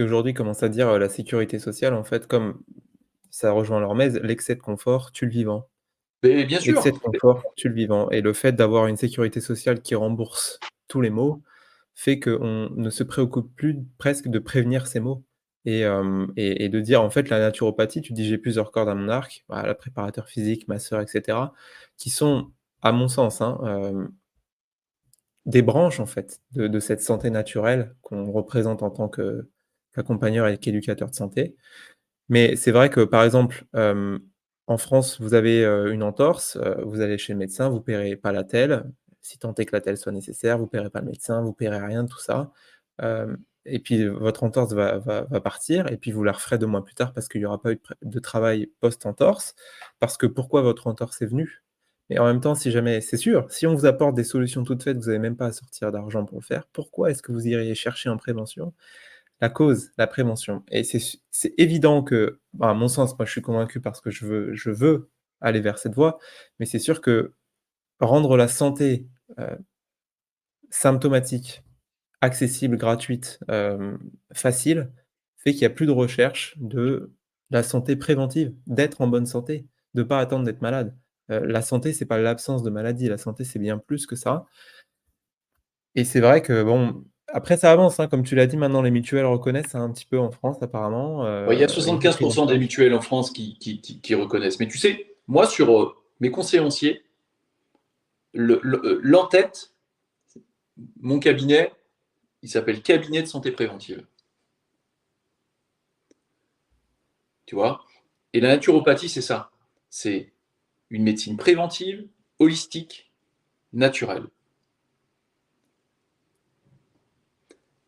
aujourd'hui commencent à dire, la sécurité sociale, en fait, comme ça rejoint leur mèse, l'excès de confort tue le vivant. Mais bien Excès sûr, de confort tue le vivant et le fait d'avoir une sécurité sociale qui rembourse tous les maux, fait qu'on ne se préoccupe plus presque de prévenir ces maux et de dire en fait la naturopathie, tu dis: «J'ai plusieurs cordes à mon arc», voilà, préparateur physique, masseur et cetera, qui sont à mon sens, hein, des branches en fait de cette santé naturelle qu'on représente en tant qu'accompagneur et qu'éducateur de santé. Mais c'est vrai que, par exemple, en France, vous avez, une entorse, vous allez chez le médecin, vous paierez pas l'attelle, si tant est que l'attelle soit nécessaire, vous paierez pas le médecin, vous paierez rien de tout ça. Et puis, votre entorse va partir et puis vous la referez 2 mois plus tard parce qu'il y aura pas eu de travail post-entorse. Parce que pourquoi votre entorse est venue? Et en même temps, si jamais c'est sûr, si on vous apporte des solutions toutes faites, vous avez même pas à sortir d'argent pour le faire, pourquoi est-ce que vous iriez chercher en prévention la cause, la prévention? Et c'est évident que, bah, à mon sens, moi je suis convaincu parce que je veux aller vers cette voie, mais c'est sûr que rendre la santé, symptomatique, accessible, gratuite, facile, fait qu'il y a plus de recherche de la santé préventive, d'être en bonne santé, de pas attendre d'être malade. La santé, c'est pas l'absence de maladie, la santé, c'est bien plus que ça. Et c'est vrai que bon, après ça avance, hein, comme tu l'as dit, maintenant les mutuelles reconnaissent un petit peu en France apparemment, ouais, il y a il y a une prise en 75% des charge. mutuelles en France qui reconnaissent. Mais tu sais, moi, sur mes conseillers, l'entête, mon cabinet, il s'appelle cabinet de santé préventive. Tu vois? Et la naturopathie, c'est ça. C'est une médecine préventive, holistique, naturelle.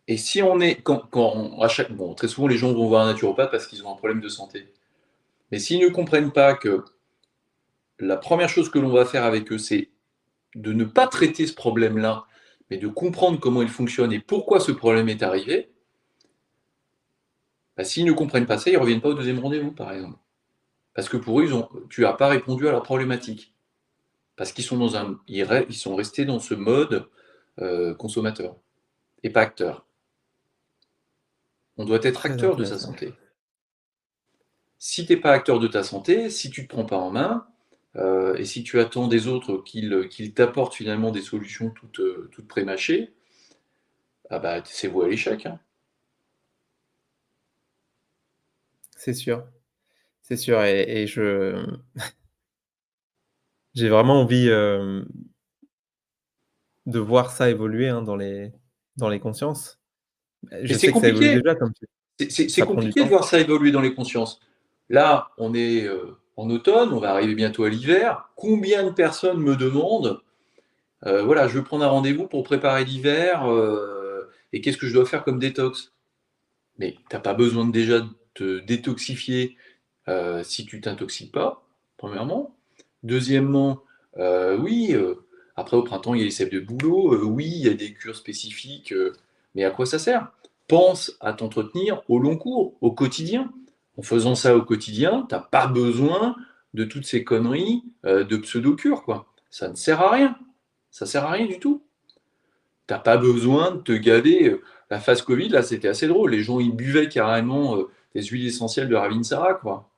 Et si on est, bon, très souvent les gens vont voir un naturopathe parce qu'ils ont un problème de santé. Mais s'ils ne comprennent pas que la première chose que l'on va faire avec eux, c'est de ne pas traiter ce problème-là, mais de comprendre comment il fonctionne et pourquoi ce problème est arrivé, bah, s'ils ne comprennent pas ça, ils ne reviennent pas au deuxième rendez-vous, par exemple. Parce que pour eux, tu n'as pas répondu à la problématique. Parce qu'ils sont, ils sont restés dans ce mode consommateur et pas acteur. On doit être Très acteur de sa intéressant. santé. Si tu n'es pas acteur de ta santé, si tu ne te prends pas en main, et si tu attends des autres qu'ils t'apportent finalement des solutions toutes prémâchées, ah bah, c'est voué à l'échec, hein. C'est sûr, c'est sûr et j'ai vraiment envie, de voir ça évoluer, hein, dans les consciences. Mais Je c'est sais que ça évolue compliqué. déjà comme tu C'est ça prend du compliqué de temps. voir ça évoluer dans les consciences. Là, on est en automne, on va arriver bientôt à l'hiver. Combien de personnes me demandent, voilà, je veux prendre un rendez-vous pour préparer l'hiver, et qu'est-ce que je dois faire comme détox? Mais tu n'as pas besoin déjà de te détoxifier si tu t'intoxiques pas, premièrement. Deuxièmement, oui, après au printemps, il y a les sèves de bouleau, oui, il y a des cures spécifiques, mais à quoi ça sert? Pense à t'entretenir au long cours, au quotidien. En faisant ça au quotidien, tu as pas besoin de toutes ces conneries de pseudo-cures, quoi. Ça ne sert à rien. Ça sert à rien du tout. T'as pas besoin de te gaver. La phase Covid, là, c'était assez drôle. Les gens, ils buvaient carrément des huiles essentielles de Ravinsara, quoi.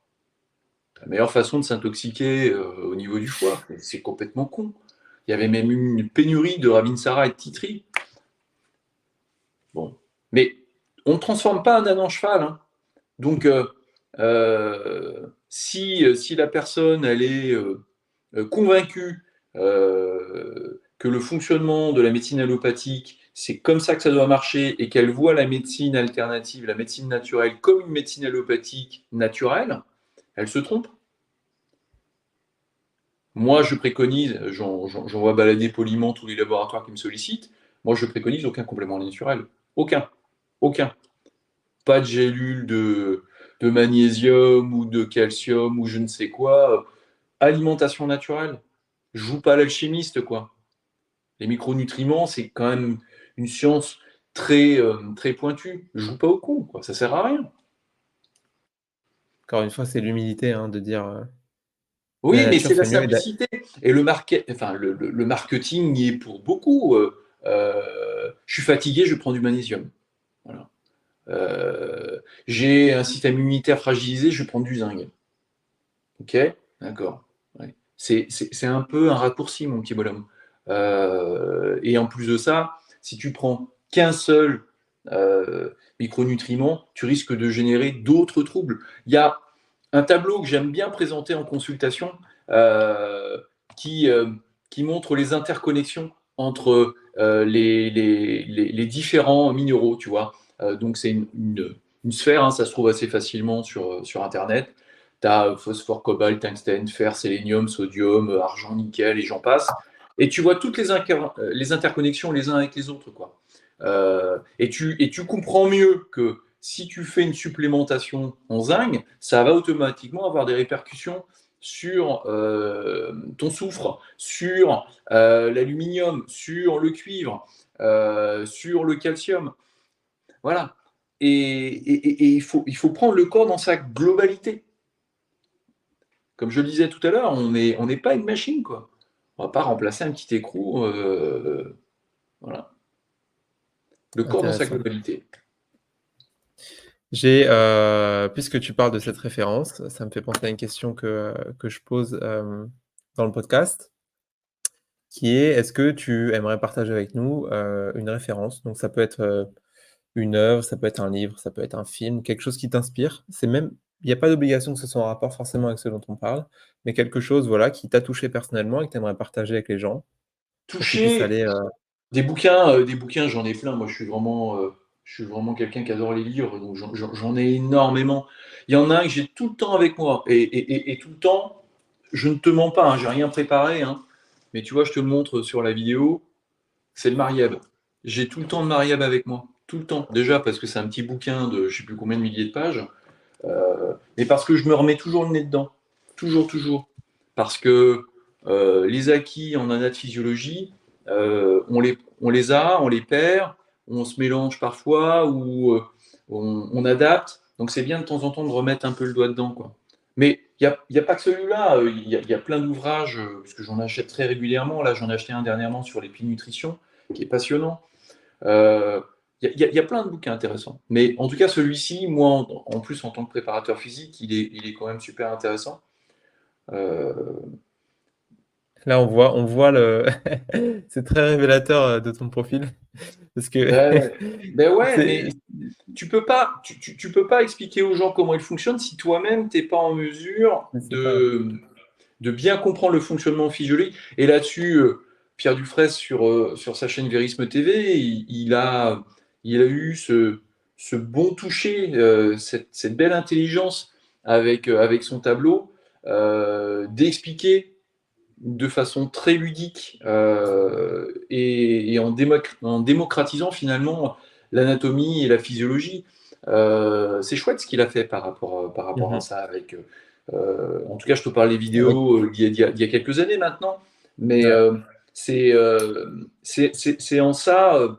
La meilleure façon de s'intoxiquer au niveau du foie, c'est complètement con. Il y avait même une pénurie de Ravinsara et de Titri. Bon. Mais on ne transforme pas un âne en cheval, hein. Donc, si la personne, elle est convaincue que le fonctionnement de la médecine allopathique, c'est comme ça que ça doit marcher, et qu'elle voit la médecine alternative, la médecine naturelle, comme une médecine allopathique naturelle, elle se trompe. Moi, je préconise, j'en vois balader poliment tous les laboratoires qui me sollicitent, moi, je préconise aucun complément naturel. Aucun. Aucun. Pas de gélule de magnésium ou de calcium ou je ne sais quoi. Alimentation naturelle. Je joue pas à l'alchimiste, quoi. Les micronutriments, c'est quand même une science très pointue. Je joue pas au con, quoi. Ça sert à rien. Encore une fois, c'est l'humilité, hein, de dire, la Oui, mais nature c'est la fait mieux simplicité. Et le marketing y est pour beaucoup. Je suis fatigué, je prends du magnésium. Voilà. J'ai un système immunitaire fragilisé, je prends du zinc. Ok, d'accord. Ouais. c'est un peu un raccourci, mon petit bonhomme. Et en plus de ça, si tu prends qu'un seul micronutriment, tu risques de générer d'autres troubles. Il y a un tableau que j'aime bien présenter en consultation euh, qui, euh, qui montre les interconnexions entre les différents minéraux, tu vois. Donc c'est une sphère, hein, ça se trouve assez facilement sur Internet. Tu as phosphore, cobalt, tungstène, fer, sélénium, sodium, argent, nickel, et j'en passe. Et tu vois toutes les interconnexions les uns avec les autres, quoi. Et tu comprends mieux que si tu fais une supplémentation en zinc, ça va automatiquement avoir des répercussions sur ton soufre, sur l'aluminium, sur le cuivre, sur le calcium. Voilà. Et il faut prendre le corps dans sa globalité. Comme je le disais tout à l'heure, on n'est pas une machine, quoi. On va pas remplacer un petit écrou. Voilà. Le corps dans sa Intéressant. globalité. Puisque tu parles de cette référence, ça me fait penser à une question que je pose, dans le podcast, qui est: est-ce que tu aimerais partager avec nous, une référence? Donc ça peut être, une œuvre, ça peut être un livre, ça peut être un film, quelque chose qui t'inspire. Il n'y a pas d'obligation que ce soit en rapport forcément avec ce dont on parle, mais quelque chose, voilà, qui t'a touché personnellement et que tu aimerais partager avec les gens pour qu'ils puissent Toucher aller, des bouquins, j'en ai plein. Moi, je suis vraiment quelqu'un qui adore les livres, donc j'en ai énormément. Il y en a un que j'ai tout le temps avec moi, et tout le temps, je ne te mens pas, hein, j'ai rien préparé, hein, mais tu vois, je te le montre sur la vidéo, c'est le Marieb. J'ai tout le temps le Marieb avec moi, tout le temps. Déjà parce que c'est un petit bouquin de je sais plus combien de milliers de pages, mais parce que je me remets toujours le nez dedans. Toujours, toujours. Parce que les acquis en anatophysiologie, on les perd, on se mélange parfois ou on adapte. Donc c'est bien de temps en temps de remettre un peu le doigt dedans, quoi. Mais il y a pas que celui-là, il y a plein d'ouvrages, parce que j'en achète très régulièrement. Là, j'en ai acheté un dernièrement sur l'épine-nutrition, qui est passionnant. Il y a plein de bouquins intéressants. Mais en tout cas, celui-ci, moi, en plus, en tant que préparateur physique, il est quand même super intéressant. Euh, là on voit le c'est très révélateur, de ton profil parce que ben, ben ouais, c'est mais tu peux pas expliquer aux gens comment ils fonctionnent si toi-même, tu n'es pas en mesure je sais pas. de bien comprendre le fonctionnement physiologique. Et là-dessus, Pierre Dufraisse, sur sa chaîne Vérisme TV, il a eu ce bon toucher, cette belle intelligence avec son tableau, d'expliquer de façon très ludique et en démocratisant finalement l'anatomie et la physiologie. C'est chouette ce qu'il a fait par rapport à Mmh. ça. En tout cas, je te parle des Oui. vidéos d'il y a quelques années maintenant, mais Ouais. c'est en ça.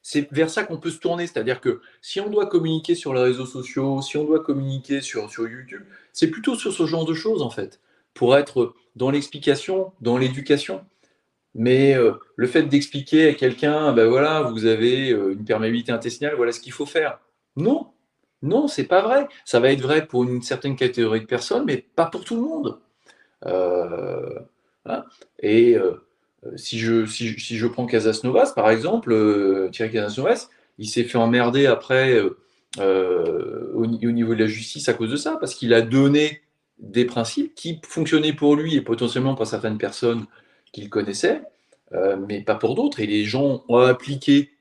C'est vers ça qu'on peut se tourner, c'est-à-dire que si on doit communiquer sur les réseaux sociaux, si on doit communiquer sur YouTube, c'est plutôt sur ce genre de choses en fait, pour être dans l'explication, dans l'éducation. Mais le fait d'expliquer à quelqu'un, ben voilà, vous avez une perméabilité intestinale, voilà ce qu'il faut faire. Non, non, c'est pas vrai. Ça va être vrai pour une certaine catégorie de personnes, mais pas pour tout le monde. Euh, voilà. Et si je prends Casasnovas, par exemple, Thierry Casasnovas, il s'est fait emmerder après au niveau de la justice à cause de ça, parce qu'il a donné des principes qui fonctionnaient pour lui et potentiellement pour certaines personnes qu'il connaissait, mais pas pour d'autres. Et les gens ont appliqué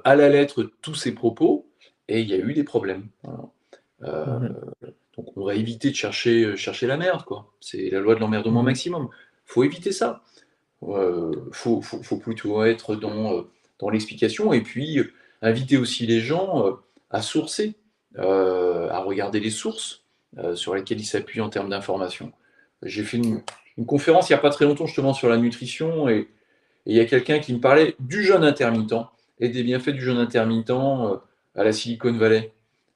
à la lettre tous ses propos, et il y a eu des problèmes. Voilà. Mmh. Donc on va éviter de chercher la merde, quoi. C'est la loi de l'emmerdement Mmh. maximum. Faut éviter ça. Faut plutôt être dans l'explication et puis inviter aussi les gens à sourcer, à regarder les sources sur lesquelles ils s'appuient en termes d'information. J'ai fait une conférence il n'y a pas très longtemps justement sur la nutrition et il y a quelqu'un qui me parlait du jeûne intermittent et des bienfaits du jeûne intermittent à la Silicon Valley.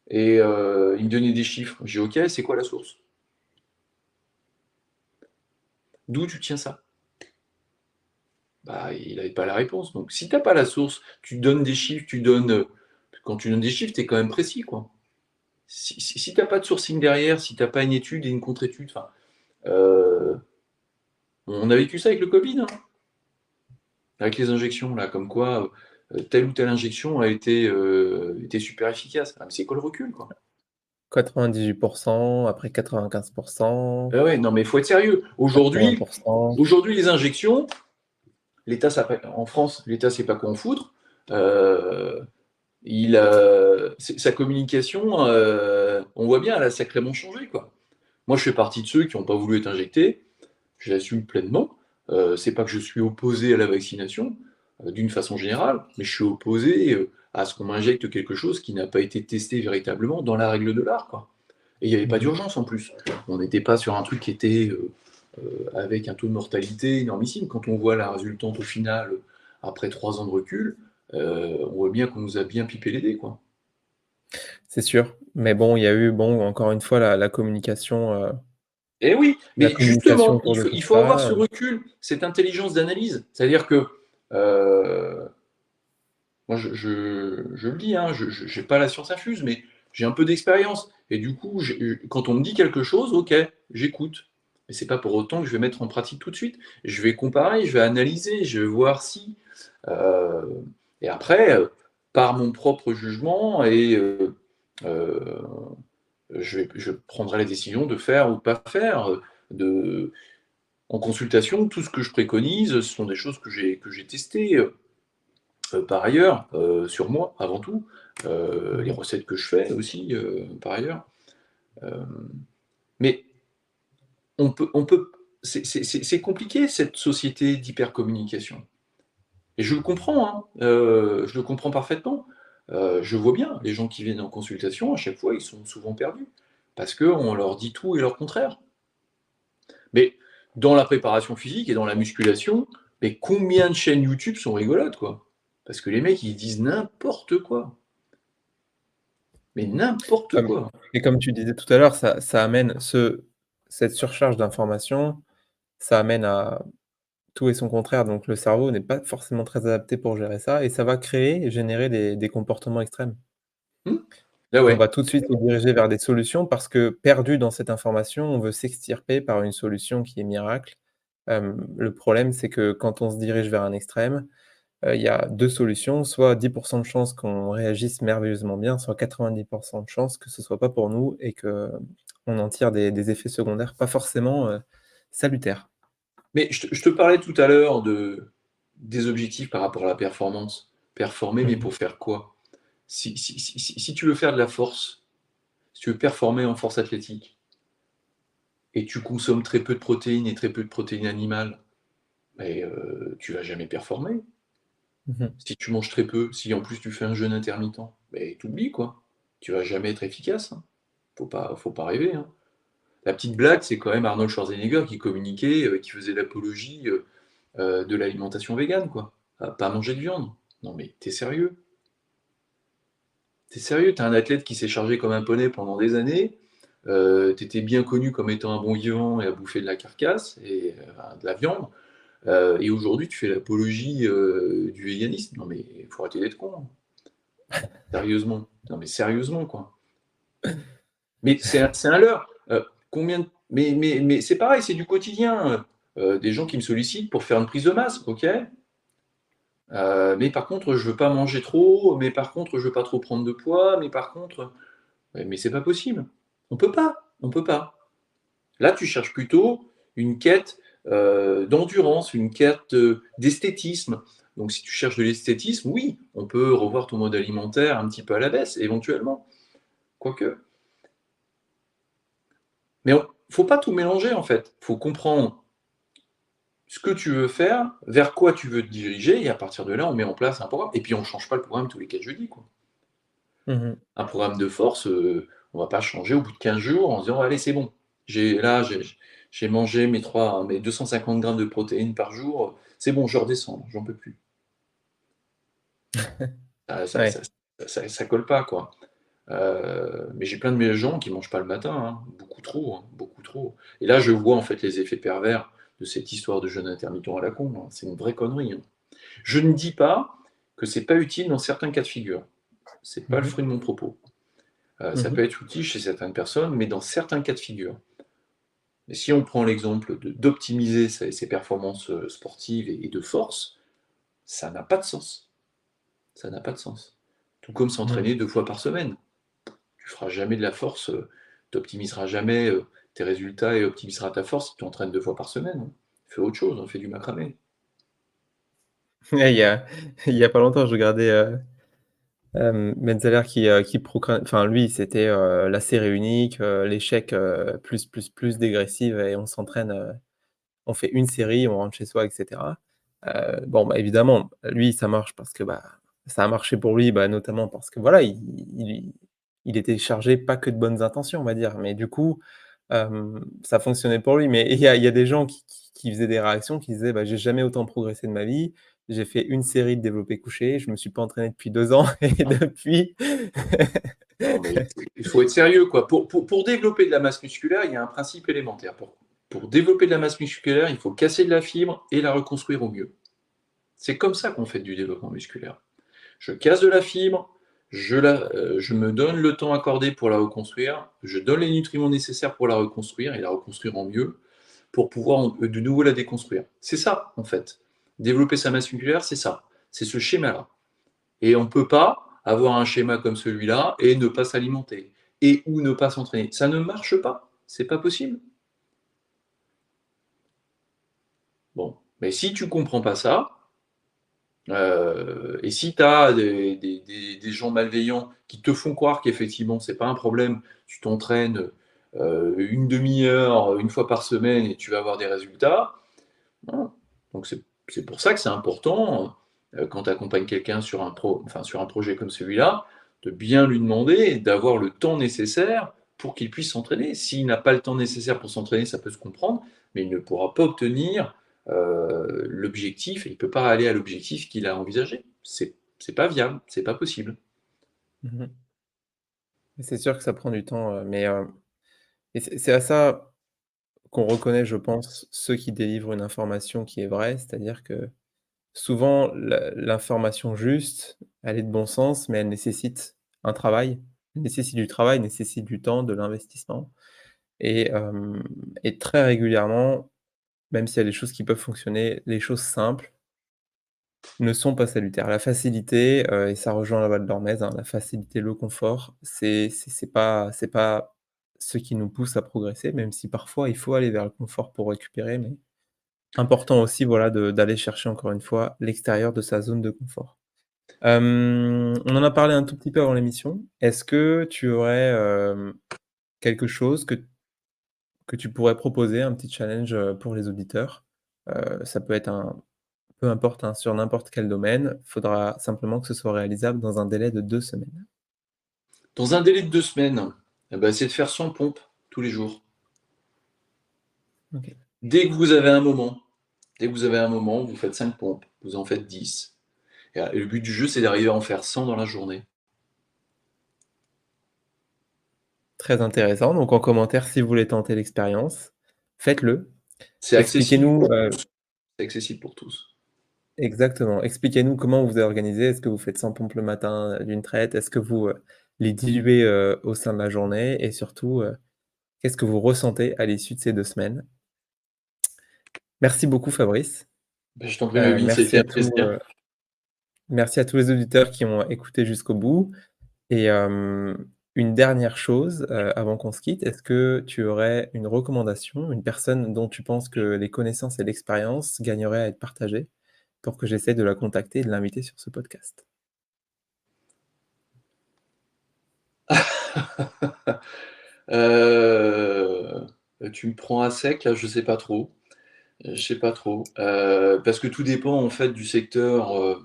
Et il me donnait des chiffres. J'ai dit, ok, c'est quoi la source? D'où tu tiens ça? Bah, il n'avait pas la réponse. Donc, si tu n'as pas la source, tu donnes des chiffres, quand tu donnes des chiffres, tu es quand même précis, quoi. Si tu n'as pas de sourcing derrière, si tu n'as pas une étude et une contre-étude, enfin, euh, On a vécu ça avec le Covid, hein, avec les injections, là, comme quoi telle ou telle injection a été super efficace. Ah, mais c'est quoi le recul, quoi? 98%, après 95%, Ah ouais, non, mais il faut être sérieux. Aujourd'hui, 80%. aujourd'hui, les injections, l'État, en France, l'État sait pas quoi en foutre. Euh, sa communication, on voit bien, elle a sacrément changé, quoi. Moi, je fais partie de ceux qui n'ont pas voulu être injectés. Je l'assume pleinement. C'est pas que je suis opposé à la vaccination, d'une façon générale, mais je suis opposé à ce qu'on m'injecte quelque chose qui n'a pas été testé véritablement dans la règle de l'art, quoi. Et il n'y avait pas Mmh. d'urgence en plus. On n'était pas sur un truc qui était avec un taux de mortalité énormissime. Quand on voit la résultante au final, après 3 ans de recul, on voit bien qu'on nous a bien pipé les dés, quoi. C'est sûr, mais bon, il y a eu, bon, encore une fois, Et oui, la mais communication justement, autour de tout il faut avoir ça, ce recul, cette intelligence d'analyse. C'est-à-dire que, euh, moi je le dis, hein, je n'ai pas la science infuse, mais j'ai un peu d'expérience. Et du coup, quand on me dit quelque chose, ok, j'écoute. Mais c'est pas pour autant que je vais mettre en pratique tout de suite. Je vais comparer, je vais analyser, je vais voir si. euh, et après, par mon propre jugement, euh, je prendrai la décision de faire ou pas faire. De, En consultation, tout ce que je préconise, ce sont des choses que j'ai testées par ailleurs, sur moi avant tout, les mmh. recettes que je fais aussi par ailleurs. Euh, mais on peut, c'est compliqué cette société d'hypercommunication. Et je le comprends, hein, je le comprends parfaitement. Je vois bien les gens qui viennent en consultation, à chaque fois, ils sont souvent perdus parce qu'on leur dit tout et leur contraire. Mais dans la préparation physique et dans la musculation, mais combien de chaînes YouTube sont rigolotes, quoi? Parce que les mecs, ils disent n'importe quoi. Mais n'importe Comme quoi. et comme tu disais tout à l'heure, ça amène cette surcharge d'informations, ça amène à tout et son contraire, donc le cerveau n'est pas forcément très adapté pour gérer ça et ça va créer et générer des comportements extrêmes. Hmm. Ah On ouais. va tout de suite se diriger vers des solutions parce que perdu dans cette information, on veut s'extirper par une solution qui est miracle. Le problème, c'est que quand on se dirige vers un extrême, il y a 2 solutions, soit 10 de chances qu'on réagisse merveilleusement bien, soit 90 de chances que ce soit pas pour nous et qu'on en tire des effets secondaires pas forcément, salutaires. Mais je te parlais tout à l'heure des objectifs par rapport à la performance. Performer, mais Mmh. pour faire quoi? Si tu veux faire de la force, si tu veux performer en force athlétique, et tu consommes très peu de protéines et très peu de protéines animales, mais tu vas jamais performer. Mmh. Si tu manges très peu, si en plus tu fais un jeûne intermittent, mais t'oublies quoi. Tu vas jamais être efficace, hein. Faut pas rêver, hein. La petite blague, c'est quand même Arnold Schwarzenegger qui communiquait, qui faisait l'apologie de l'alimentation végane, quoi. À pas manger de viande. Non mais t'es sérieux? T'es sérieux? T'es un athlète qui s'est chargé comme un poney pendant des années. T'étais bien connu comme étant un bon vivant et à bouffer de la carcasse et de la viande. Et aujourd'hui, tu fais l'apologie du véganisme. Non mais faut arrêter d'être con, hein. Sérieusement. Non mais sérieusement, quoi. Mais c'est un leurre. Mais c'est pareil, c'est du quotidien. Des gens qui me sollicitent pour faire une prise de masse, ok. Mais par contre, je veux pas manger trop. Mais par contre, je veux pas trop prendre de poids. Mais par contre, ouais, mais c'est pas possible. On peut pas. On peut pas. Là, tu cherches plutôt une quête d'endurance, une quête d'esthétisme. Donc, si tu cherches de l'esthétisme, oui, on peut revoir ton mode alimentaire un petit peu à la baisse, éventuellement. Quoique. Mais faut pas tout mélanger en fait. Faut comprendre ce que tu veux faire, vers quoi tu veux te diriger, et à partir de là, on met en place un programme. Et puis on change pas le programme tous les 4 jeudis, quoi. Mmh. Un programme de force, on va pas changer au bout de 15 jours en se disant allez, c'est bon. J'ai mangé mes 250 grammes de protéines par jour, c'est bon, je redescends, j'en peux plus. Ah, Ouais. ça colle pas, quoi. Mais j'ai plein de mes gens qui mangent pas le matin, hein, beaucoup trop, hein, beaucoup trop. Et là, je vois en fait les effets pervers de cette histoire de jeûne intermittent à la con, hein. C'est une vraie connerie, hein. Je ne dis pas que c'est pas utile dans certains cas de figure. C'est pas le Mmh. fruit de mon propos. Ça Mmh. peut être utile chez certaines personnes, mais dans certains cas de figure. Mais si on prend l'exemple d'optimiser ses performances sportives et de force, ça n'a pas de sens. Ça n'a pas de sens. Tout comme Mmh. s'entraîner 2 fois par semaine. Tu feras jamais de la force, tu optimiseras jamais tes résultats et optimiseras ta force si tu entraînes 2 fois par semaine, hein. Fais autre chose, hein, fais du macramé. Ouais, il y a pas longtemps, je regardais, Metzeler qui enfin lui, c'était, la série unique, l'échec, plus dégressive et on s'entraîne, on fait une série, on rentre chez soi et cetera. Bon, bah, évidemment, lui, ça marche parce que, bah, ça a marché pour lui, bah, notamment parce que voilà, il il était chargé pas que de bonnes intentions, on va dire. Mais du coup, ça fonctionnait pour lui. Mais il y a des gens qui faisaient des réactions, qui disaient: «Bah, j'ai jamais autant progressé de ma vie. J'ai fait une série de développé couché, je me suis pas entraîné depuis 2 ans et Non, depuis» non, mais il faut être sérieux, quoi. Pour développer de la masse musculaire, il y a un principe élémentaire. Pour développer de la masse musculaire, il faut casser de la fibre et la reconstruire au mieux. C'est comme ça qu'on fait du développement musculaire. Je casse de la fibre, je me donne le temps accordé pour la reconstruire, je donne les nutriments nécessaires pour la reconstruire et la reconstruire en mieux pour pouvoir de nouveau la déconstruire. C'est ça, en fait. Développer sa masse musculaire, c'est ça. C'est ce schéma-là. Et on ne peut pas avoir un schéma comme celui-là et ne pas s'alimenter et ou ne pas s'entraîner. Ça ne marche pas. C'est pas possible. Bon, mais si tu comprends pas ça, et si tu as des gens malveillants qui te font croire qu'effectivement c'est pas un problème, tu t'entraînes une demi-heure, une fois par semaine et tu vas avoir des résultats, non. Donc c'est pour ça que c'est important, quand tu accompagnes quelqu'un sur enfin, sur un projet comme celui-là, de bien lui demander d'avoir le temps nécessaire pour qu'il puisse s'entraîner. S'il n'a pas le temps nécessaire pour s'entraîner, ça peut se comprendre, mais il ne pourra pas obtenir l'objectif et il ne peut pas aller à l'objectif qu'il a envisagé. C'est pas viable, c'est pas possible. Mmh. C'est sûr que ça prend du temps, mais et c'est à ça qu'on reconnaît, je pense, ceux qui délivrent une information qui est vraie. C'est-à-dire que souvent l'information juste, elle est de bon sens, mais elle nécessite un travail. Elle nécessite du travail, nécessite du temps, de l'investissement et très régulièrement, même s'il y a des choses qui peuvent fonctionner, les choses simples ne sont pas salutaires. La facilité, et ça rejoint la Val d'Hormèse, hein, la facilité, le confort, c'est pas ce qui nous pousse à progresser, même si parfois il faut aller vers le confort pour récupérer, mais important aussi, voilà, d'aller chercher encore une fois l'extérieur de sa zone de confort. On en a parlé un tout petit peu avant l'émission. Est-ce que tu aurais, quelque chose que tu pourrais proposer, un petit challenge, pour les auditeurs? Ça peut être un peu importe, hein, sur n'importe quel domaine, faudra simplement que ce soit réalisable dans un délai de 2 semaines. Dans un délai de 2 semaines, eh ben, c'est de faire 100 pompes tous les jours. OK. Dès que vous avez un moment, dès que vous avez un moment, vous faites 5 pompes, vous en faites 10. Et le but du jeu, c'est d'arriver à en faire 100 dans la journée. Très intéressant, donc en commentaire, si vous voulez tenter l'expérience, faites-le. C'est accessible Expliquez-nous, pour tous. C'est accessible pour tous. exactement, expliquez-nous comment vous vous organisé. Est-ce que vous faites 100 pompes le matin, d'une traite? Est-ce que vous, les diluez, au sein de la journée? Et surtout, qu'est-ce que vous ressentez à l'issue de ces 2 semaines? Merci beaucoup Fabrice. Ben, je t'en prie, Melvin, ça a été un plaisir. Merci à tous les auditeurs qui ont écouté jusqu'au bout. Et une dernière chose, avant qu'on se quitte, est-ce que tu aurais une recommandation, une personne dont tu penses que les connaissances et l'expérience gagneraient à être partagées, pour que j'essaie de la contacter et de l'inviter sur ce podcast? Heu, Tu me prends à sec là, je sais pas trop. Je sais pas trop, parce que tout dépend en fait hem, du secteur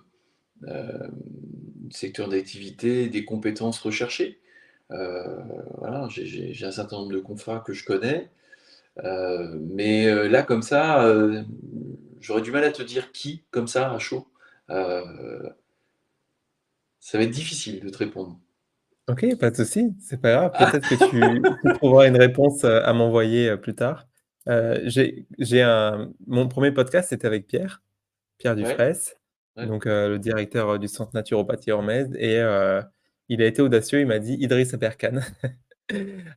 d'activité, des compétences recherchées. Heu, voilà, j'ai un certain nombre de confrères que je connais, mais là comme ça, j'aurais du mal à te dire qui, comme ça, à chaud. Heu, Ça va être difficile de te répondre. OK, pas de souci, c'est pas grave. Peut-être que tu trouveras une réponse, à m'envoyer, plus tard. J'ai un mon premier podcast, c'était avec Pierre Ouais, Dufraisse, ouais. donc le directeur, du centre naturopathie Hormèse et il a été audacieux, il m'a dit: «Idriss Aberkane».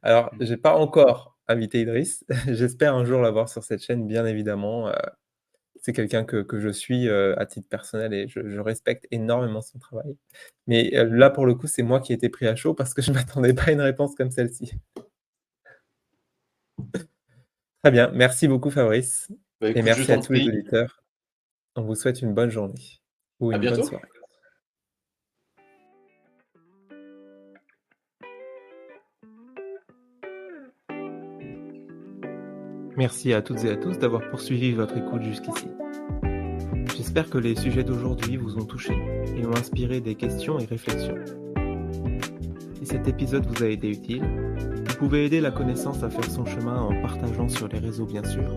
Alors, j'ai pas encore, inviter Idriss. J'espère un jour l'avoir sur cette chaîne, bien évidemment. C'est quelqu'un que je suis, à titre personnel et je respecte énormément son travail. Mais, là, pour le coup, c'est moi qui ai été pris à chaud parce que je m'attendais pas à une réponse comme celle-ci. Très bien, merci beaucoup Fabrice Bah, et écoute, je merci à t'en tous les prie. auditeurs. On vous souhaite une bonne journée ou À une bonne bientôt. soirée. Merci à toutes et à tous d'avoir poursuivi votre écoute jusqu'ici. J'espère que les sujets d'aujourd'hui vous ont touché et ont inspiré des questions et réflexions. Si cet épisode vous a été utile, vous pouvez aider la connaissance à faire son chemin en partageant sur les réseaux bien sûr,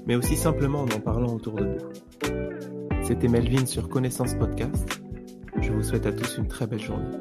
mais aussi simplement en parlant autour de vous. C'était Melvin sur Connaissance Podcast. Je vous souhaite à tous une très belle journée.